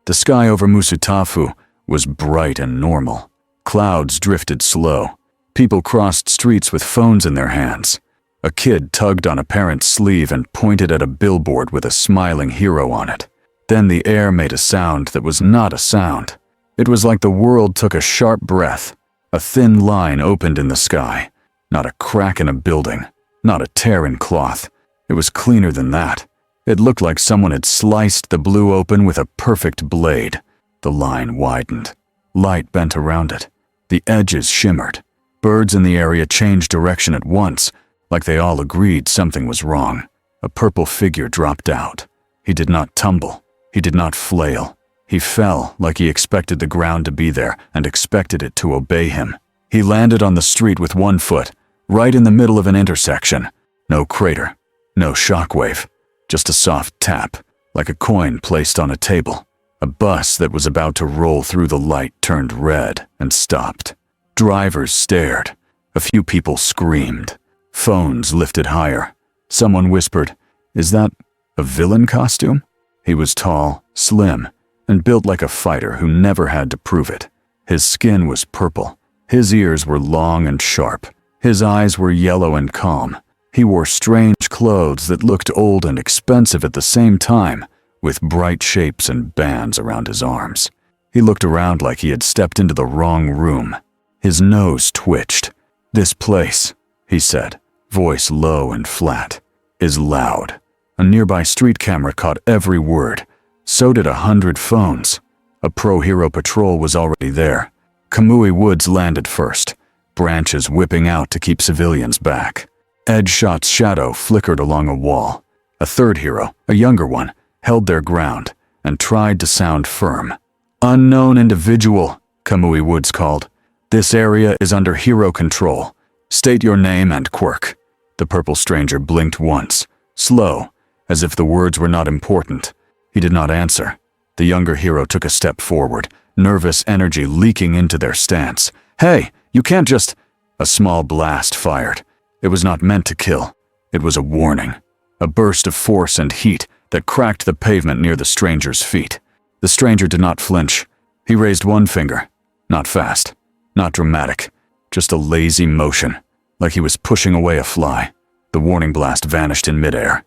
The sky over Musutafu was bright and normal. Clouds drifted slow. People crossed streets with phones in their hands. A kid tugged on a parent's sleeve and pointed at a billboard with a smiling hero on it. Then the air made a sound that was not a sound. It was like the world took a sharp breath. A thin line opened in the sky. Not a crack in a building. Not a tear in cloth. It was cleaner than that. It looked like someone had sliced the blue open with a perfect blade. The line widened. Light bent around it. The edges shimmered. Birds in the area changed direction at once, like they all agreed something was wrong. A purple figure dropped out. He did not tumble. He did not flail. He fell like he expected the ground to be there and expected it to obey him. He landed on the street with one foot, right in the middle of an intersection. No crater. No shockwave. Just a soft tap, like a coin placed on a table. A bus that was about to roll through the light turned red and stopped. Drivers stared. A few people screamed. Phones lifted higher. Someone whispered, "Is that a villain costume?" He was tall, slim, and built like a fighter who never had to prove it. His skin was purple. His ears were long and sharp. His eyes were yellow and calm. He wore strange clothes that looked old and expensive at the same time, with bright shapes and bands around his arms. He looked around like he had stepped into the wrong room. His nose twitched. "This place," he said, voice low and flat, "is loud." A nearby street camera caught every word. So did 100 phones. A pro-hero patrol was already there. Kamui Woods landed first, branches whipping out to keep civilians back. Edgeshot's shadow flickered along a wall. A third hero, a younger one, held their ground and tried to sound firm. "Unknown individual," Kamui Woods called. "This area is under hero control. State your name and quirk." The purple stranger blinked once, slow, as if the words were not important. He did not answer. The younger hero took a step forward, nervous energy leaking into their stance. "Hey, you can't just—" A small blast fired. It was not meant to kill. It was a warning. A burst of force and heat that cracked the pavement near the stranger's feet. The stranger did not flinch. He raised one finger. Not fast. Not dramatic. Just a lazy motion, like he was pushing away a fly. The warning blast vanished in midair.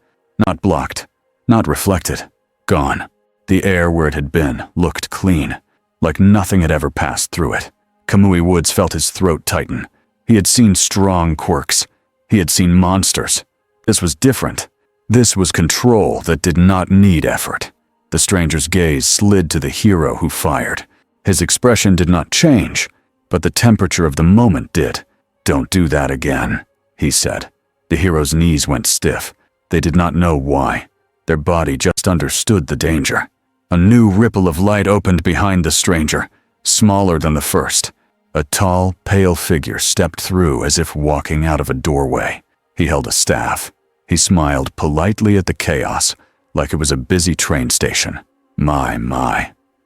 Not blocked. Not reflected. Gone. The air where it had been looked clean, like nothing had ever passed through it. Kamui Woods felt his throat tighten. He had seen strong quirks. He had seen monsters. This was different. This was control that did not need effort. The stranger's gaze slid to the hero who fired. His expression did not change, but the temperature of the moment did. "Don't do that again," he said. The hero's knees went stiff. They did not know why. Their body just understood the danger. A new ripple of light opened behind the stranger, smaller than the first. A tall, pale figure stepped through as if walking out of a doorway. He held a staff. He smiled politely at the chaos, like it was a busy train station. My,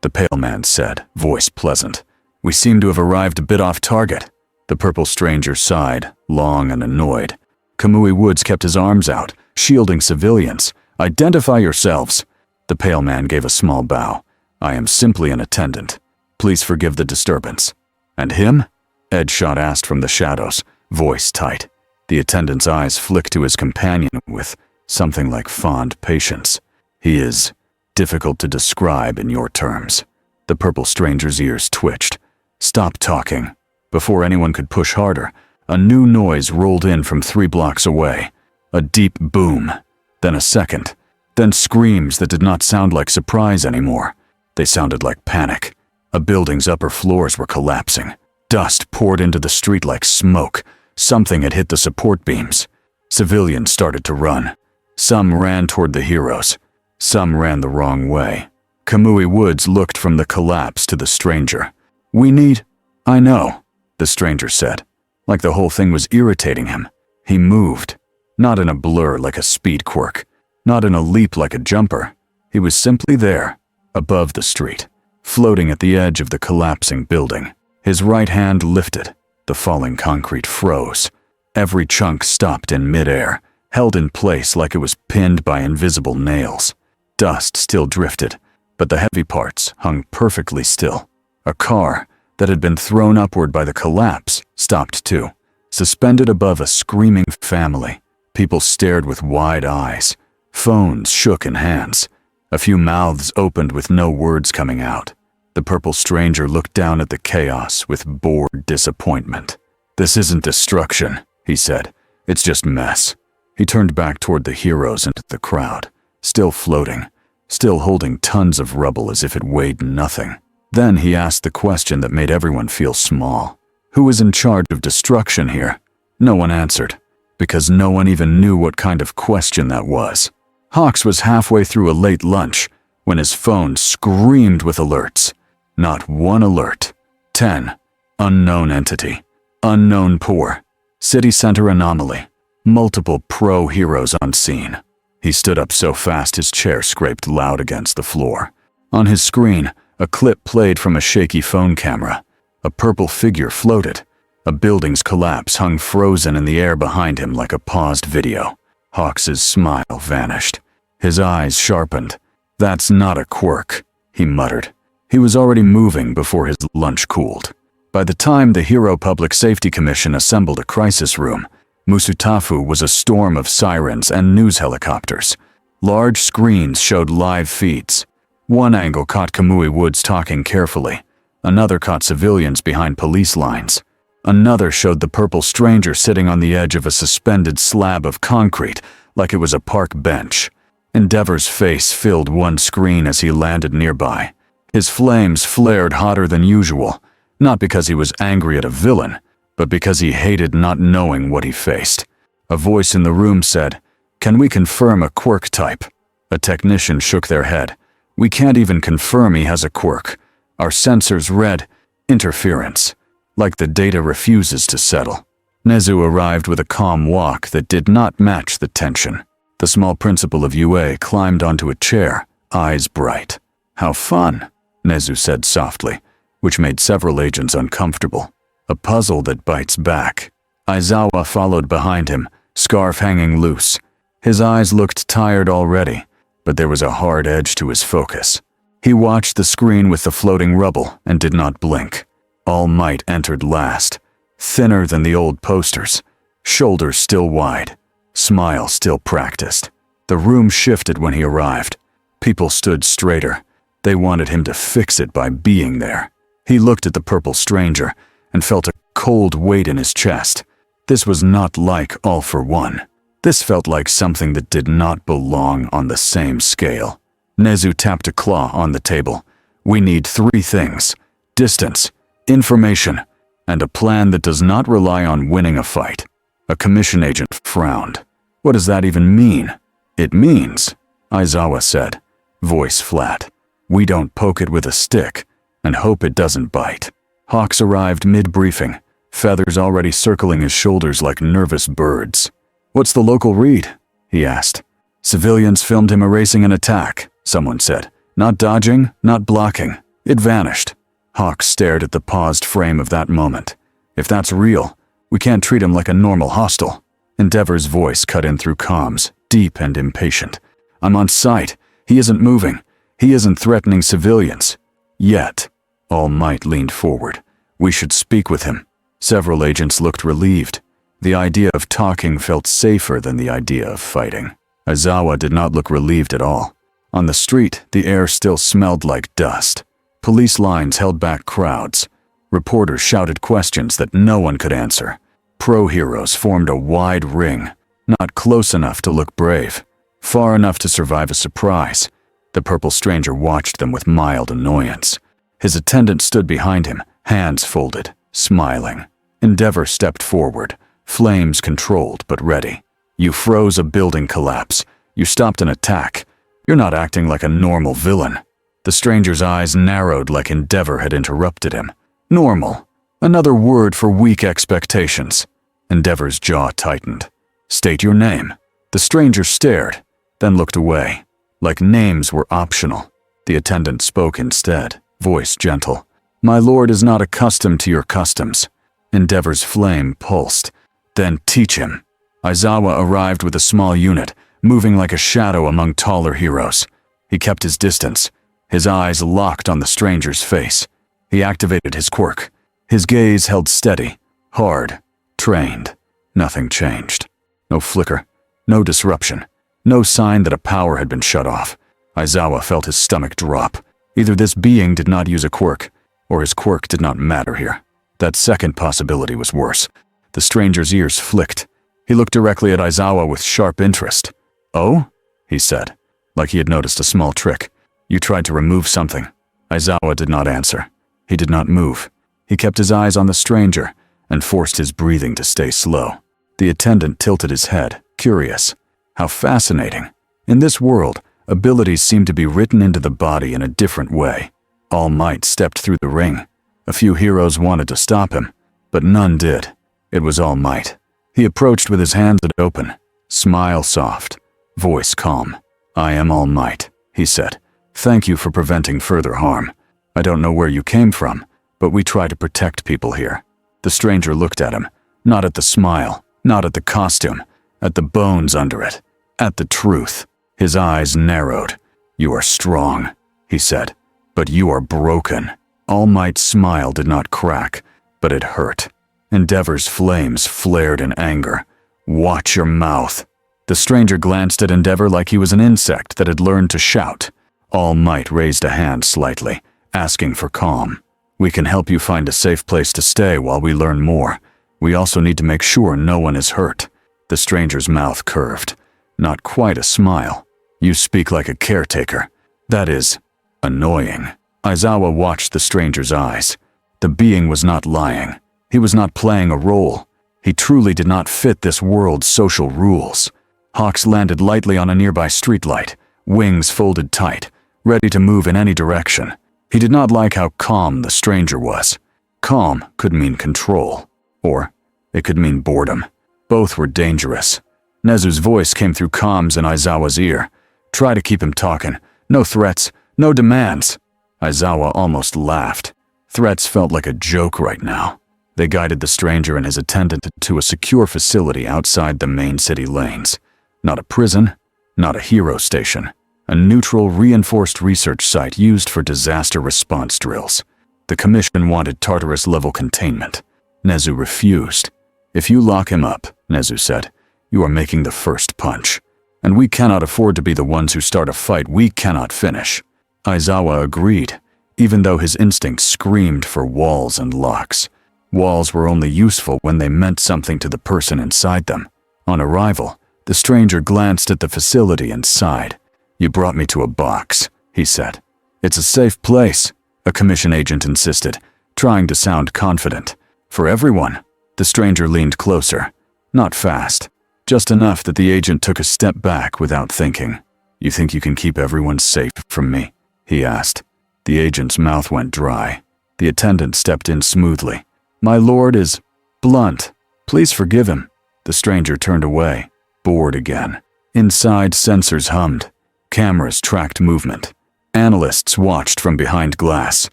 the pale man said, voice pleasant. "We seem to have arrived a bit off target." The purple stranger sighed, long and annoyed. Kamui Woods kept his arms out, shielding civilians. "Identify yourselves." The pale man gave a small bow. "I am simply an attendant. Please forgive the disturbance." "And him?" Edgeshot asked from the shadows, voice tight. The attendant's eyes flicked to his companion with something like fond patience. "He is difficult to describe in your terms." The purple stranger's ears twitched. "Stop talking." Before anyone could push harder, a new noise rolled in from 3 blocks away. A deep boom, then a second, then screams that did not sound like surprise anymore. They sounded like panic. A building's upper floors were collapsing. Dust poured into the street like smoke. Something had hit the support beams. Civilians started to run. Some ran toward the heroes. Some ran the wrong way. Kamui Woods looked from the collapse to the stranger. "I know," the stranger said, like the whole thing was irritating him. He moved, not in a blur like a speed quirk, not in a leap like a jumper. He was simply there, above the street, floating at the edge of the collapsing building. His right hand lifted. The falling concrete froze. Every chunk stopped in midair, held in place like it was pinned by invisible nails. Dust still drifted, but the heavy parts hung perfectly still. A car that had been thrown upward by the collapse stopped too, suspended above a screaming family. People stared with wide eyes. Phones shook in hands. A few mouths opened with no words coming out. The purple stranger looked down at the chaos with bored disappointment. "This isn't destruction," he said. "It's just mess." He turned back toward the heroes and the crowd, still floating, still holding tons of rubble as if it weighed nothing. Then he asked the question that made everyone feel small. Who was in charge of destruction here? No one answered, because no one even knew what kind of question that was. Hawks was halfway through a late lunch when his phone screamed with alerts. Not one alert. 10. Unknown entity. Unknown pour. City center anomaly. Multiple pro-heroes on scene. He stood up so fast his chair scraped loud against the floor. On his screen, a clip played from a shaky phone camera. A purple figure floated. A building's collapse hung frozen in the air behind him like a paused video. Hawks's smile vanished. His eyes sharpened. "That's not a quirk," he muttered. He was already moving before his lunch cooled. By the time the Hero Public Safety Commission assembled a crisis room, Musutafu was a storm of sirens and news helicopters. Large screens showed live feeds. One angle caught Kamui Woods talking carefully. Another caught civilians behind police lines. Another showed the purple stranger sitting on the edge of a suspended slab of concrete like it was a park bench. Endeavor's face filled one screen as he landed nearby. His flames flared hotter than usual, not because he was angry at a villain, but because he hated not knowing what he faced. A voice in the room said, "Can we confirm a quirk type?" A technician shook their head. "We can't even confirm he has a quirk. Our sensors read interference, like the data refuses to settle." Nezu arrived with a calm walk that did not match the tension. The small principal of UA climbed onto a chair, eyes bright. "How fun," Nezu said softly, which made several agents uncomfortable. "A puzzle that bites back." Aizawa followed behind him, scarf hanging loose. His eyes looked tired already, but there was a hard edge to his focus. He watched the screen with the floating rubble and did not blink. All Might entered last, thinner than the old posters, shoulders still wide, smile still practiced. The room shifted when he arrived. People stood straighter. They wanted him to fix it by being there. He looked at the purple stranger and felt a cold weight in his chest. This was not like All for One. This felt like something that did not belong on the same scale. Nezu tapped a claw on the table. "We need 3 things: distance, information, and a plan that does not rely on winning a fight." A commission agent frowned. "What does that even mean?" "It means," Aizawa said, voice flat, "we don't poke it with a stick and hope it doesn't bite." Hawks arrived mid-briefing, feathers already circling his shoulders like nervous birds. "What's the local read?" he asked. "Civilians filmed him erasing an attack," someone said. "Not dodging, not blocking. It vanished." Hawks stared at the paused frame of that moment. "If that's real, we can't treat him like a normal hostile." Endeavor's voice cut in through comms, deep and impatient. "I'm on site. He isn't moving. He isn't threatening civilians. Yet." All Might leaned forward. "We should speak with him." Several agents looked relieved. The idea of talking felt safer than the idea of fighting. Aizawa did not look relieved at all. On the street, the air still smelled like dust. Police lines held back crowds. Reporters shouted questions that no one could answer. Pro-heroes formed a wide ring, not close enough to look brave, far enough to survive a surprise. The purple stranger watched them with mild annoyance. His attendant stood behind him, hands folded, smiling. Endeavor stepped forward, flames controlled but ready. "You froze a building collapse. You stopped an attack. You're not acting like a normal villain." The stranger's eyes narrowed like Endeavor had interrupted him. "Normal. Another word for weak expectations." Endeavor's jaw tightened. "State your name." The stranger stared, then looked away, like names were optional. The attendant spoke instead, voice gentle. "My lord is not accustomed to your customs." Endeavor's flame pulsed. "Then teach him." Aizawa arrived with a small unit, moving like a shadow among taller heroes. He kept his distance, His eyes locked on the stranger's face. He activated his quirk. His gaze held steady, hard, trained. Nothing changed. No flicker, no disruption, no sign that a power had been shut off. Aizawa felt his stomach drop. Either this being did not use a quirk, or his quirk did not matter here. That second possibility was worse. The stranger's ears flicked. He looked directly at Aizawa with sharp interest. "Oh?" he said, like he had noticed a small trick. "You tried to remove something." Aizawa did not answer. He did not move. He kept his eyes on the stranger and forced his breathing to stay slow. The attendant tilted his head, curious. How fascinating. In this world, abilities seemed to be written into the body in a different way. All Might stepped through the ring. A few heroes wanted to stop him, but none did. It was All Might. He approached with his hands open, smile soft, voice calm. "I am All Might," he said. "Thank you for preventing further harm. I don't know where you came from, but we try to protect people here." The stranger looked at him, not at the smile, not at the costume, at the bones under it, at the truth. His eyes narrowed. "You are strong," he said, "but you are broken." All Might's smile did not crack, but it hurt. Endeavor's flames flared in anger. "Watch your mouth." The stranger glanced at Endeavor like he was an insect that had learned to shout. All Might raised a hand slightly, asking for calm. "We can help you find a safe place to stay while we learn more. We also need to make sure no one is hurt." The stranger's mouth curved. Not quite a smile. "You speak like a caretaker. That is annoying." Aizawa watched the stranger's eyes. The being was not lying. He was not playing a role. He truly did not fit this world's social rules. Hawks landed lightly on a nearby streetlight, wings folded tight, ready to move in any direction. He did not like how calm the stranger was. Calm could mean control, or it could mean boredom. Both were dangerous. Nezu's voice came through comms in Aizawa's ear. "Try to keep him talking. No threats, no demands." Aizawa almost laughed. Threats felt like a joke right now. They guided the stranger and his attendant to a secure facility outside the main city lanes. Not a prison, not a hero station. A neutral, reinforced research site used for disaster response drills. The Commission wanted Tartarus-level containment. Nezu refused. "If you lock him up," Nezu said, "you are making the first punch. And we cannot afford to be the ones who start a fight we cannot finish." Aizawa agreed, even though his instincts screamed for walls and locks. Walls were only useful when they meant something to the person inside them. On arrival, the stranger glanced at the facility and sighed. "You brought me to a box," he said. "It's a safe place," a Commission agent insisted, trying to sound confident. "For everyone." The stranger leaned closer. Not fast, just enough that the agent took a step back without thinking. "You think you can keep everyone safe from me?" he asked. The agent's mouth went dry. The attendant stepped in smoothly. "My lord is blunt. Please forgive him." The stranger turned away, bored again. Inside, sensors hummed. Cameras tracked movement. Analysts watched from behind glass.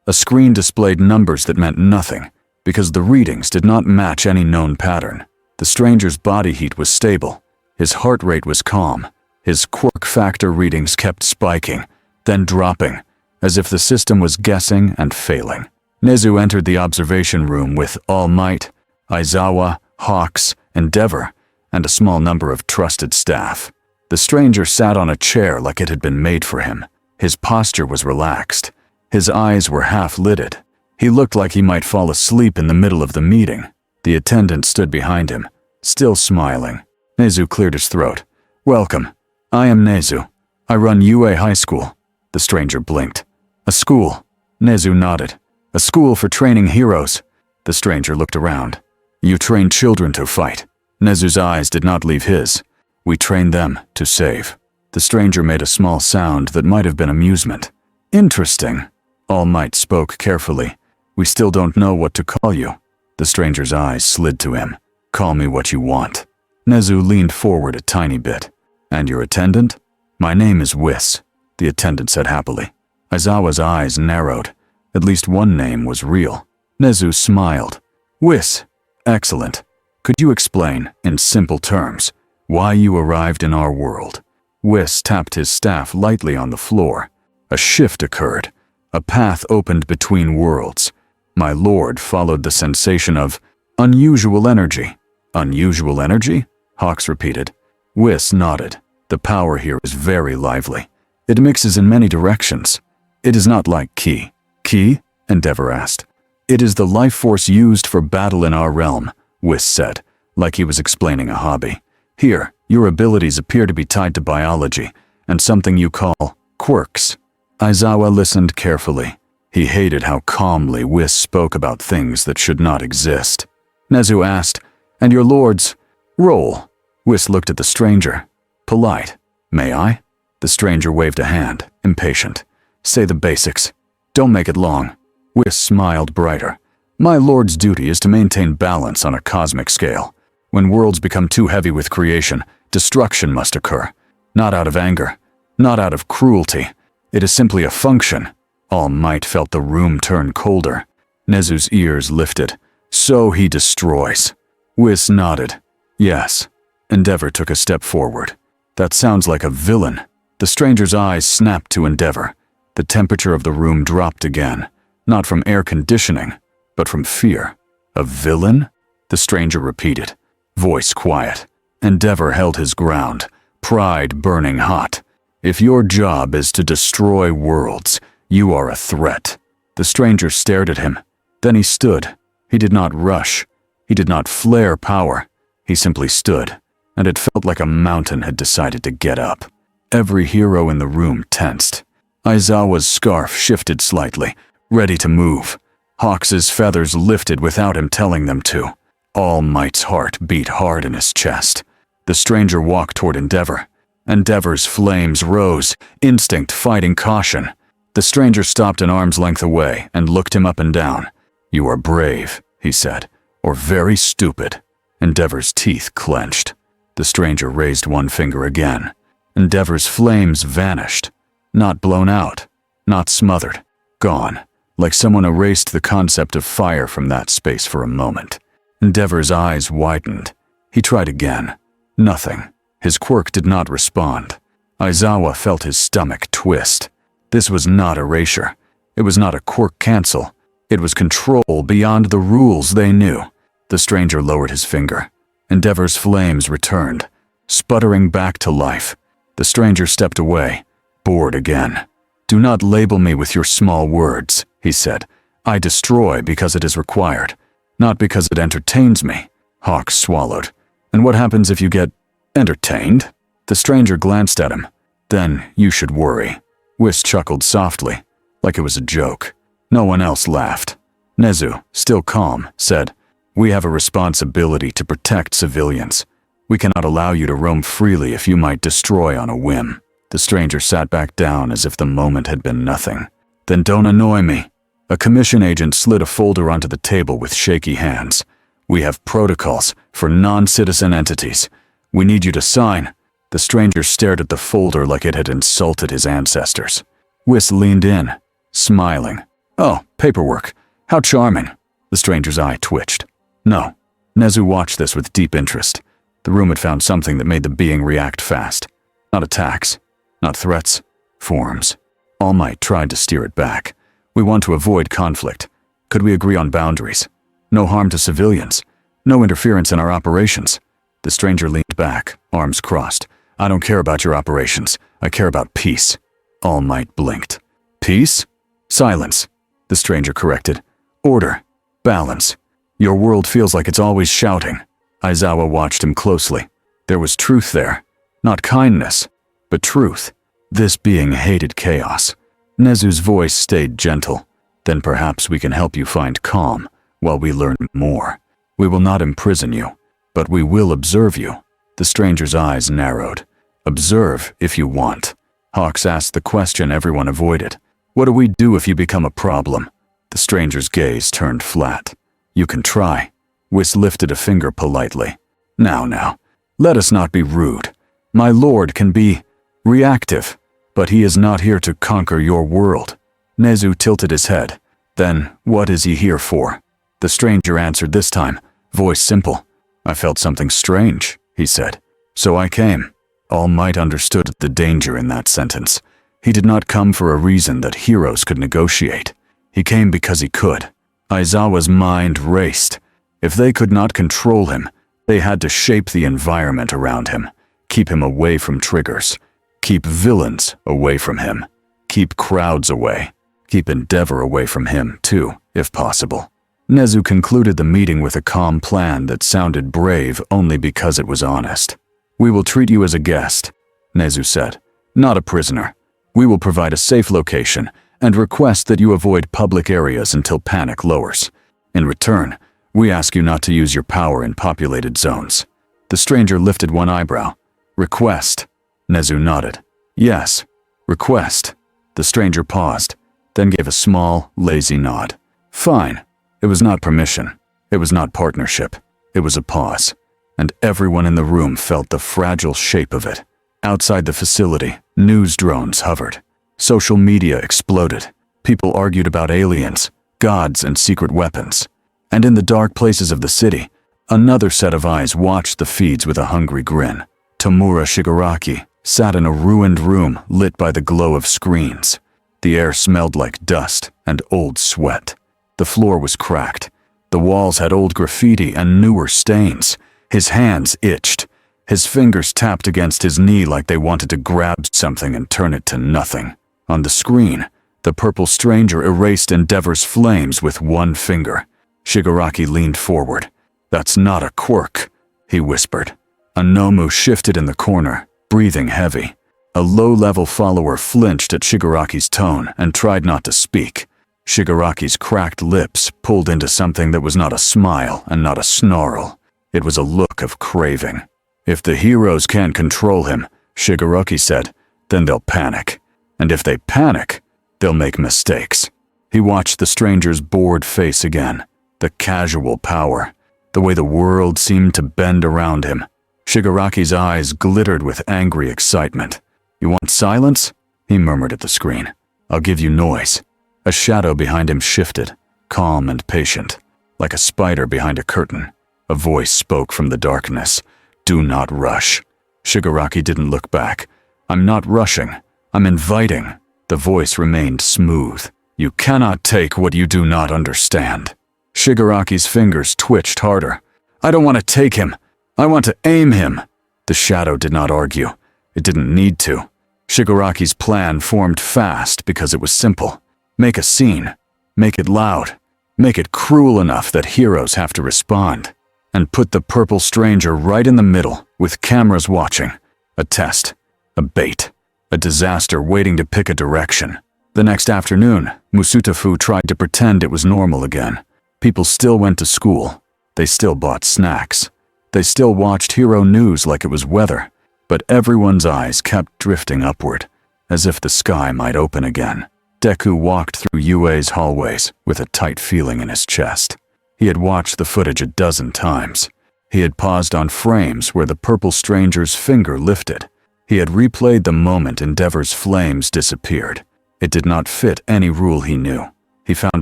A screen displayed numbers that meant nothing, because the readings did not match any known pattern. The stranger's body heat was stable. His heart rate was calm. His quirk factor readings kept spiking, then dropping, as if the system was guessing and failing. Nezu entered the observation room with All Might, Aizawa, Hawks, Endeavor, and a small number of trusted staff. The stranger sat on a chair like it had been made for him. His posture was relaxed. His eyes were half-lidded. He looked like he might fall asleep in the middle of the meeting. The attendant stood behind him, still smiling. Nezu cleared his throat. "Welcome. I am Nezu. I run UA High School." The stranger blinked. "A school?" Nezu nodded. "A school for training heroes." The stranger looked around. "You train children to fight." Nezu's eyes did not leave his. "We train them to save." The stranger made a small sound that might have been amusement. "Interesting." All Might spoke carefully. "We still don't know what to call you." The stranger's eyes slid to him. "Call me what you want." Nezu leaned forward a tiny bit. "And your attendant?" "My name is Whis," the attendant said happily. Aizawa's eyes narrowed. At least one name was real. Nezu smiled. "Whis. Excellent. Could you explain, in simple terms, why you arrived in our world?" Whis tapped his staff lightly on the floor. A shift occurred. A path opened between worlds. My lord followed the sensation of unusual energy. Unusual energy? Hawks repeated. Whis nodded. The power here is very lively. It mixes in many directions. It is not like Ki. Ki? Endeavor asked. It is the life force used for battle in our realm, Whis said, like he was explaining a hobby. Here, your abilities appear to be tied to biology, and something you call quirks. Aizawa listened carefully. He hated how calmly Whis spoke about things that should not exist. Nezu asked, "And your lord's role?" Whis looked at the stranger. Polite. "May I?" The stranger waved a hand, impatient. "Say the basics. Don't make it long." Whis smiled brighter. "My lord's duty is to maintain balance on a cosmic scale. When worlds become too heavy with creation, destruction must occur. Not out of anger, not out of cruelty. It is simply a function." All Might felt the room turn colder. Nezu's ears lifted. "So he destroys." Whis nodded. "Yes." Endeavor took a step forward. "That sounds like a villain." The stranger's eyes snapped to Endeavor. The temperature of the room dropped again, not from air conditioning, but from fear. "A villain?" the stranger repeated, voice quiet. Endeavor held his ground, pride burning hot. "If your job is to destroy worlds, you are a threat." The stranger stared at him. Then he stood. He did not rush. He did not flare power. He simply stood, and it felt like a mountain had decided to get up. Every hero in the room tensed. Aizawa's scarf shifted slightly, ready to move. Hawks's feathers lifted without him telling them to. All Might's heart beat hard in his chest. The stranger walked toward Endeavor. Endeavor's flames rose, instinct fighting caution. The stranger stopped an arm's length away and looked him up and down. "You are brave," he said, "or very stupid." Endeavor's teeth clenched. The stranger raised one finger again. Endeavor's flames vanished. Not blown out, not smothered. Gone, like someone erased the concept of fire from that space for a moment. Endeavor's eyes widened. He tried again. Nothing. His quirk did not respond. Aizawa felt his stomach twist. This was not erasure. It was not a quirk cancel. It was control beyond the rules they knew. The stranger lowered his finger. Endeavor's flames returned, sputtering back to life. The stranger stepped away, bored again. "Do not label me with your small words," he said. "I destroy because it is required, not because it entertains me." Hawks swallowed. "And what happens if you get entertained?" The stranger glanced at him. "Then you should worry." Whis chuckled softly, like it was a joke. No one else laughed. Nezu, still calm, said, "We have a responsibility to protect civilians. We cannot allow you to roam freely if you might destroy on a whim." The stranger sat back down as if the moment had been nothing. "Then don't annoy me." A commission agent slid a folder onto the table with shaky hands. "We have protocols for non-citizen entities. We need you to sign." The stranger stared at the folder like it had insulted his ancestors. Whis leaned in, smiling. "Oh, paperwork. How charming." The stranger's eye twitched. "No." Nezu watched this with deep interest. The room had found something that made the being react fast. Not attacks, not threats, forms. All Might tried to steer it back. "We want to avoid conflict. Could we agree on boundaries? No harm to civilians. No interference in our operations." The stranger leaned back, arms crossed. "I don't care about your operations. I care about peace." All Might blinked. "Peace?" "Silence," the stranger corrected. "Order. Balance. Your world feels like it's always shouting." Aizawa watched him closely. There was truth there. Not kindness, but truth. This being hated chaos. Nezu's voice stayed gentle. "Then perhaps we can help you find calm while we learn more. We will not imprison you, but we will observe you." The stranger's eyes narrowed. "Observe if you want." Hawks asked the question everyone avoided. "What do we do if you become a problem?" The stranger's gaze turned flat. "You can try." Whis lifted a finger politely. Now, let us not be rude. My lord can be reactive, but he is not here to conquer your world." Nezu tilted his head. "Then what is he here for?" The stranger answered this time, voice simple. "I felt something strange," he said. "So I came." All Might understood the danger in that sentence. He did not come for a reason that heroes could negotiate. He came because he could. Aizawa's mind raced. If they could not control him, they had to shape the environment around him, keep him away from triggers, keep villains away from him, keep crowds away, keep Endeavor away from him too, if possible. Nezu concluded the meeting with a calm plan that sounded brave only because it was honest. "We will treat you as a guest," Nezu said, "not a prisoner. We will provide a safe location and request that you avoid public areas until panic lowers. In return, we ask you not to use your power in populated zones." The stranger lifted one eyebrow. "Request?" Nezu nodded. "Yes, request." The stranger paused, then gave a small, lazy nod. "Fine." It was not permission. It was not partnership. It was a pause. And everyone in the room felt the fragile shape of it. Outside the facility, news drones hovered. Social media exploded. People argued about aliens, gods, and secret weapons. And in the dark places of the city, another set of eyes watched the feeds with a hungry grin. Tamura Shigaraki sat in a ruined room lit by the glow of screens. The air smelled like dust and old sweat. The floor was cracked. The walls had old graffiti and newer stains. His hands itched. His fingers tapped against his knee like they wanted to grab something and turn it to nothing. On the screen, the purple stranger erased Endeavor's flames with one finger. Shigaraki leaned forward. "That's not a quirk," he whispered. A Nomu shifted in the corner, breathing heavy. A low-level follower flinched at Shigaraki's tone and tried not to speak. Shigaraki's cracked lips pulled into something that was not a smile and not a snarl. It was a look of craving. "If the heroes can't control him," Shigaraki said, "then they'll panic. And if they panic, they'll make mistakes." He watched the stranger's bored face again. The casual power. The way the world seemed to bend around him. Shigaraki's eyes glittered with angry excitement. "You want silence?" he murmured at the screen. "I'll give you noise." A shadow behind him shifted, calm and patient, like a spider behind a curtain. A voice spoke from the darkness. "Do not rush." Shigaraki didn't look back. "I'm not rushing. I'm inviting." The voice remained smooth. "You cannot take what you do not understand." Shigaraki's fingers twitched harder. "I don't want to take him. I want to aim him." The shadow did not argue. It didn't need to. Shigaraki's plan formed fast because it was simple. Make a scene. Make it loud. Make it cruel enough that heroes have to respond. And put the purple stranger right in the middle, with cameras watching. A test. A bait. A disaster waiting to pick a direction. The next afternoon, Musutafu tried to pretend it was normal again. People still went to school. They still bought snacks. They still watched hero news like it was weather. But everyone's eyes kept drifting upward, as if the sky might open again. Deku walked through UA's hallways with a tight feeling in his chest. He had watched the footage a dozen times. He had paused on frames where the purple stranger's finger lifted. He had replayed the moment Endeavor's flames disappeared. It did not fit any rule he knew. He found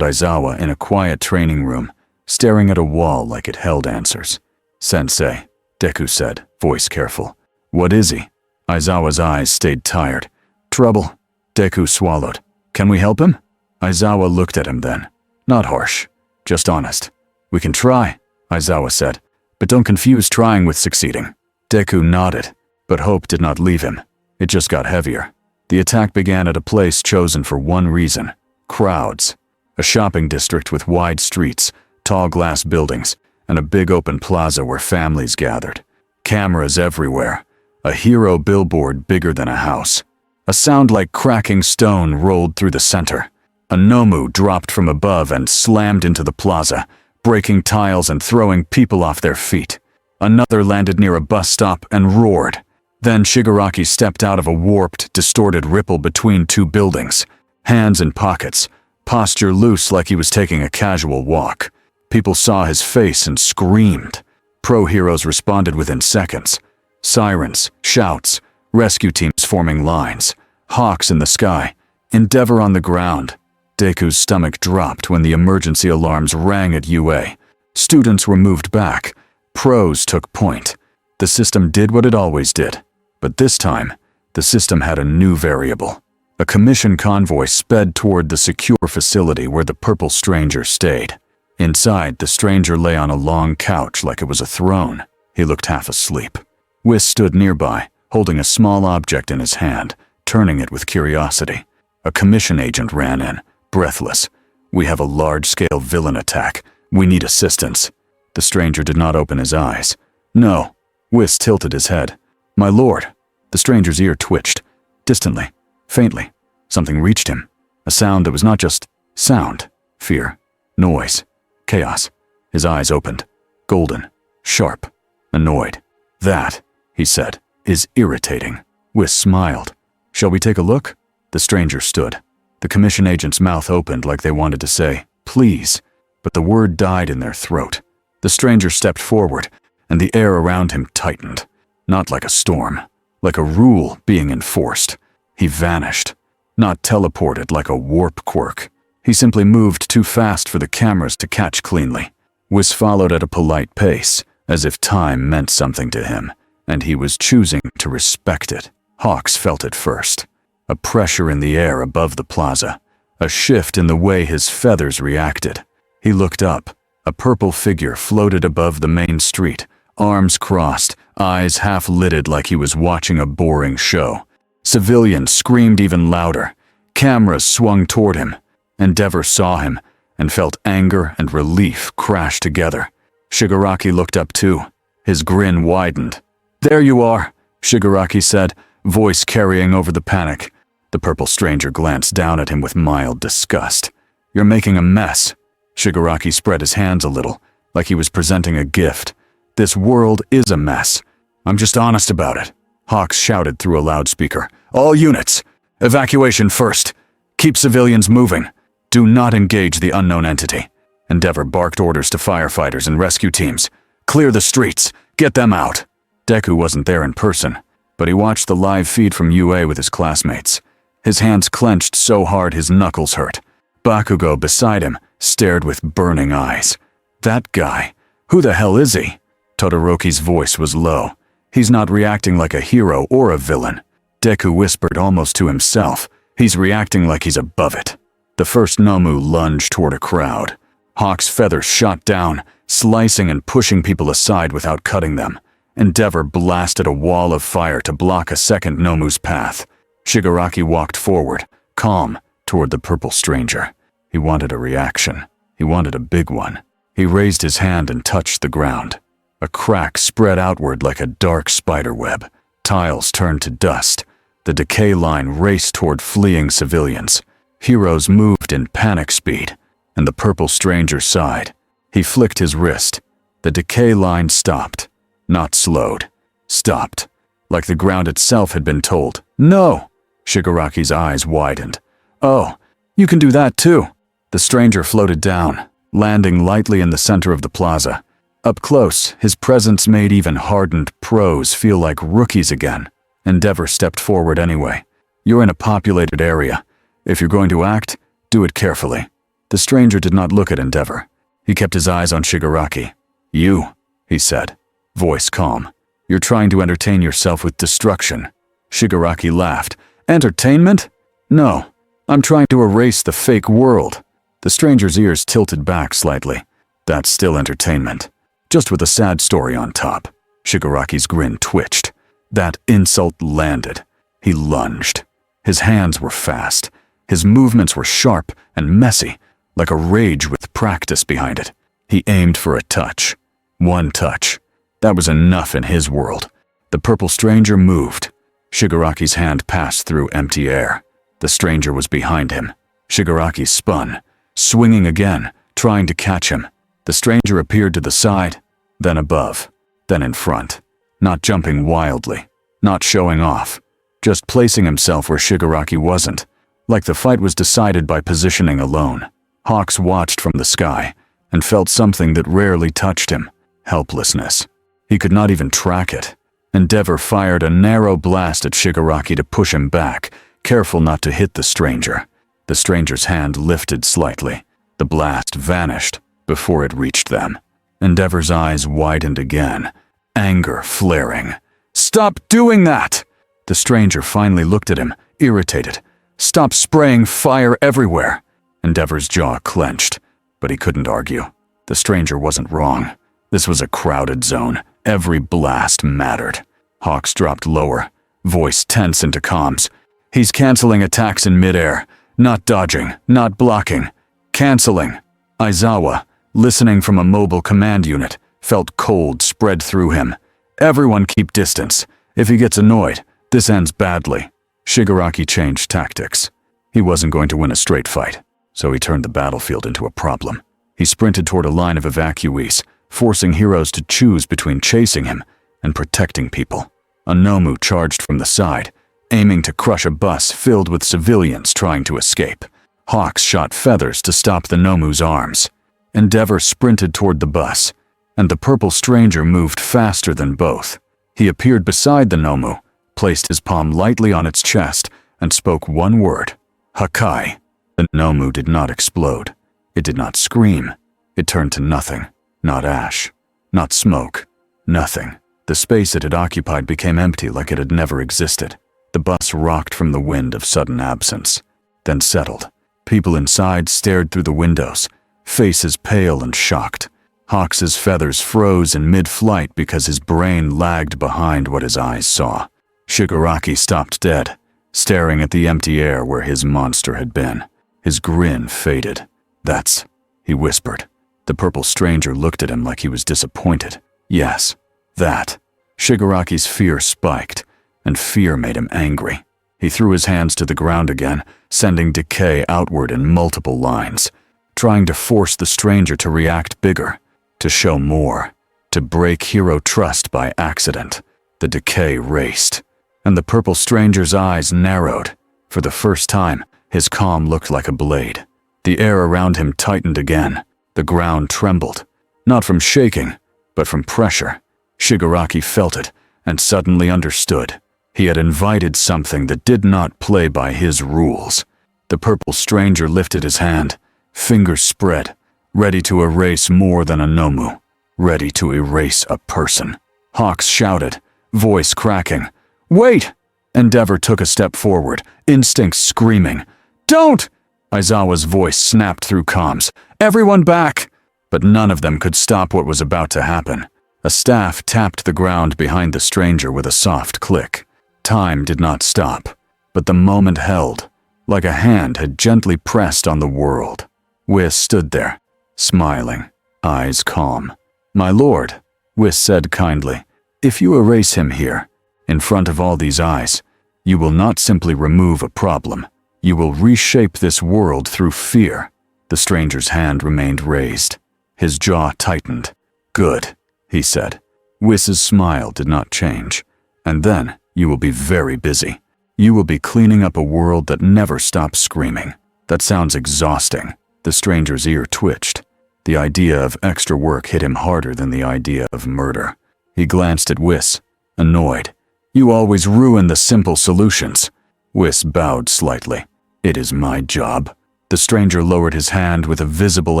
Aizawa in a quiet training room, staring at a wall like it held answers. "Sensei," Deku said, voice careful. "What is he?" Aizawa's eyes stayed tired. "Trouble." Deku swallowed. "Can we help him?" Aizawa looked at him then. Not harsh, just honest. "We can try," Aizawa said, "but don't confuse trying with succeeding." Deku nodded, but hope did not leave him. It just got heavier. The attack began at a place chosen for one reason: crowds. A shopping district with wide streets, tall glass buildings, and a big open plaza where families gathered. Cameras everywhere. A hero billboard bigger than a house. A sound like cracking stone rolled through the center. A Nomu dropped from above and slammed into the plaza, breaking tiles and throwing people off their feet. Another landed near a bus stop and roared. Then Shigaraki stepped out of a warped, distorted ripple between two buildings. Hands in pockets, posture loose like he was taking a casual walk. People saw his face and screamed. Pro heroes responded within seconds. Sirens, shouts, rescue teams forming lines, hawks in the sky, Endeavor on the ground. Deku's stomach dropped when the emergency alarms rang at UA. Students were moved back. Pros took point. The system did what it always did. But this time, the system had a new variable. A commission convoy sped toward the secure facility where the purple stranger stayed. Inside, the stranger lay on a long couch like it was a throne. He looked half asleep. Whis stood nearby, holding a small object in his hand, turning it with curiosity. A commission agent ran in, breathless. "We have a large-scale villain attack. We need assistance." The stranger did not open his eyes. "No." Whis tilted his head. "My lord." The stranger's ear twitched. Distantly, faintly, something reached him. A sound that was not just sound. Fear. Noise. Chaos. His eyes opened. Golden. Sharp. Annoyed. "That," he said, "is irritating." Whis smiled. "Shall we take a look?" The stranger stood. The commission agent's mouth opened like they wanted to say, "Please," but the word died in their throat. The stranger stepped forward, and the air around him tightened. Not like a storm, like a rule being enforced. He vanished. Not teleported like a warp quirk. He simply moved too fast for the cameras to catch cleanly. Whis followed at a polite pace, as if time meant something to him, and he was choosing to respect it. Hawks felt it first. A pressure in the air above the plaza. A shift in the way his feathers reacted. He looked up. A purple figure floated above the main street, arms crossed, eyes half-lidded like he was watching a boring show. Civilians screamed even louder. Cameras swung toward him. Endeavor saw him, and felt anger and relief crash together. Shigaraki looked up too. His grin widened. "There you are," Shigaraki said, voice carrying over the panic. The purple stranger glanced down at him with mild disgust. "You're making a mess." Shigaraki spread his hands a little, like he was presenting a gift. "This world is a mess. I'm just honest about it." Hawks shouted through a loudspeaker. "All units! Evacuation first! Keep civilians moving! Do not engage the unknown entity." Endeavor barked orders to firefighters and rescue teams. "Clear the streets! Get them out!" Deku wasn't there in person, but he watched the live feed from UA with his classmates. His hands clenched so hard his knuckles hurt. Bakugo, beside him, stared with burning eyes. "That guy, who the hell is he?" Todoroki's voice was low. "He's not reacting like a hero or a villain." Deku whispered almost to himself. "He's reacting like he's above it." The first Nomu lunged toward a crowd. Hawk's feathers shot down, slicing and pushing people aside without cutting them. Endeavor blasted a wall of fire to block a second Nomu's path. Shigaraki walked forward, calm, toward the purple stranger. He wanted a reaction. He wanted a big one. He raised his hand and touched the ground. A crack spread outward like a dark spider web. Tiles turned to dust. The decay line raced toward fleeing civilians. Heroes moved in panic speed, and the purple stranger sighed. He flicked his wrist. The decay line stopped. Not slowed. Stopped. Like the ground itself had been told, "No!" Shigaraki's eyes widened. "Oh, you can do that too." The stranger floated down, landing lightly in the center of the plaza. Up close, his presence made even hardened pros feel like rookies again. Endeavor stepped forward anyway. "You're in a populated area. If you're going to act, do it carefully." The stranger did not look at Endeavor. He kept his eyes on Shigaraki. "You," he said, voice calm. "You're trying to entertain yourself with destruction." Shigaraki laughed. "Entertainment? No. I'm trying to erase the fake world." The stranger's ears tilted back slightly. "That's still entertainment. Just with a sad story on top." Shigaraki's grin twitched. That insult landed. He lunged. His hands were fast. His movements were sharp and messy, like a rage with practice behind it. He aimed for a touch. One touch. That was enough in his world. The purple stranger moved. Shigaraki's hand passed through empty air. The stranger was behind him. Shigaraki spun, swinging again, trying to catch him. The stranger appeared to the side, then above, then in front. Not jumping wildly, not showing off, just placing himself where Shigaraki wasn't, like the fight was decided by positioning alone. Hawks watched from the sky and felt something that rarely touched him, helplessness. He could not even track it. Endeavor fired a narrow blast at Shigaraki to push him back, careful not to hit the stranger. The stranger's hand lifted slightly. The blast vanished before it reached them. Endeavor's eyes widened again, anger flaring. "Stop doing that!" The stranger finally looked at him, irritated. Stop spraying fire everywhere. Endeavor's jaw clenched, but he couldn't argue. The stranger wasn't wrong. This was a crowded zone. Every blast mattered. Hawks dropped lower, voice tense into comms. He's canceling attacks in midair. Not dodging, not blocking. Canceling. Aizawa, listening from a mobile command unit, felt cold spread through him. Everyone keep distance. If he gets annoyed, this ends badly. Shigaraki changed tactics. He wasn't going to win a straight fight, so he turned the battlefield into a problem. He sprinted toward a line of evacuees, forcing heroes to choose between chasing him and protecting people. A Nomu charged from the side, aiming to crush a bus filled with civilians trying to escape. Hawks shot feathers to stop the Nomu's arms. Endeavor sprinted toward the bus, and the purple stranger moved faster than both. He appeared beside the Nomu, placed his palm lightly on its chest, and spoke one word, Hakai. The Nomu did not explode. It did not scream. It turned to nothing. Not ash. Not smoke. Nothing. The space it had occupied became empty like it had never existed. The bus rocked from the wind of sudden absence, then settled. People inside stared through the windows, faces pale and shocked. Hawks's feathers froze in mid-flight because his brain lagged behind what his eyes saw. Shigaraki stopped dead, staring at the empty air where his monster had been. His grin faded. "That's," he whispered. The purple stranger looked at him like he was disappointed. "Yes, that." Shigaraki's fear spiked, and fear made him angry. He threw his hands to the ground again, sending decay outward in multiple lines, trying to force the stranger to react bigger, to show more, to break hero trust by accident. The decay raced, and the purple stranger's eyes narrowed. For the first time, his calm looked like a blade. The air around him tightened again. The ground trembled, not from shaking, but from pressure. Shigaraki felt it, and suddenly understood. He had invited something that did not play by his rules. The purple stranger lifted his hand, fingers spread, ready to erase more than a Nomu, ready to erase a person. Hawks shouted, voice cracking, "Wait!" Endeavor took a step forward, instincts screaming, "Don't!" Aizawa's voice snapped through comms, "Everyone back!" But none of them could stop what was about to happen. A staff tapped the ground behind the stranger with a soft click. Time did not stop, but the moment held, like a hand had gently pressed on the world. Whis stood there, smiling, eyes calm. "My lord," Whis said kindly, "if you erase him here, in front of all these eyes, you will not simply remove a problem. You will reshape this world through fear." The stranger's hand remained raised. His jaw tightened. "Good," he said. Whis's smile did not change. "And then you will be very busy. You will be cleaning up a world that never stops screaming." That sounds exhausting. The stranger's ear twitched. The idea of extra work hit him harder than the idea of murder. He glanced at Whis, annoyed. "You always ruin the simple solutions." Whis bowed slightly. "It is my job." The stranger lowered his hand with a visible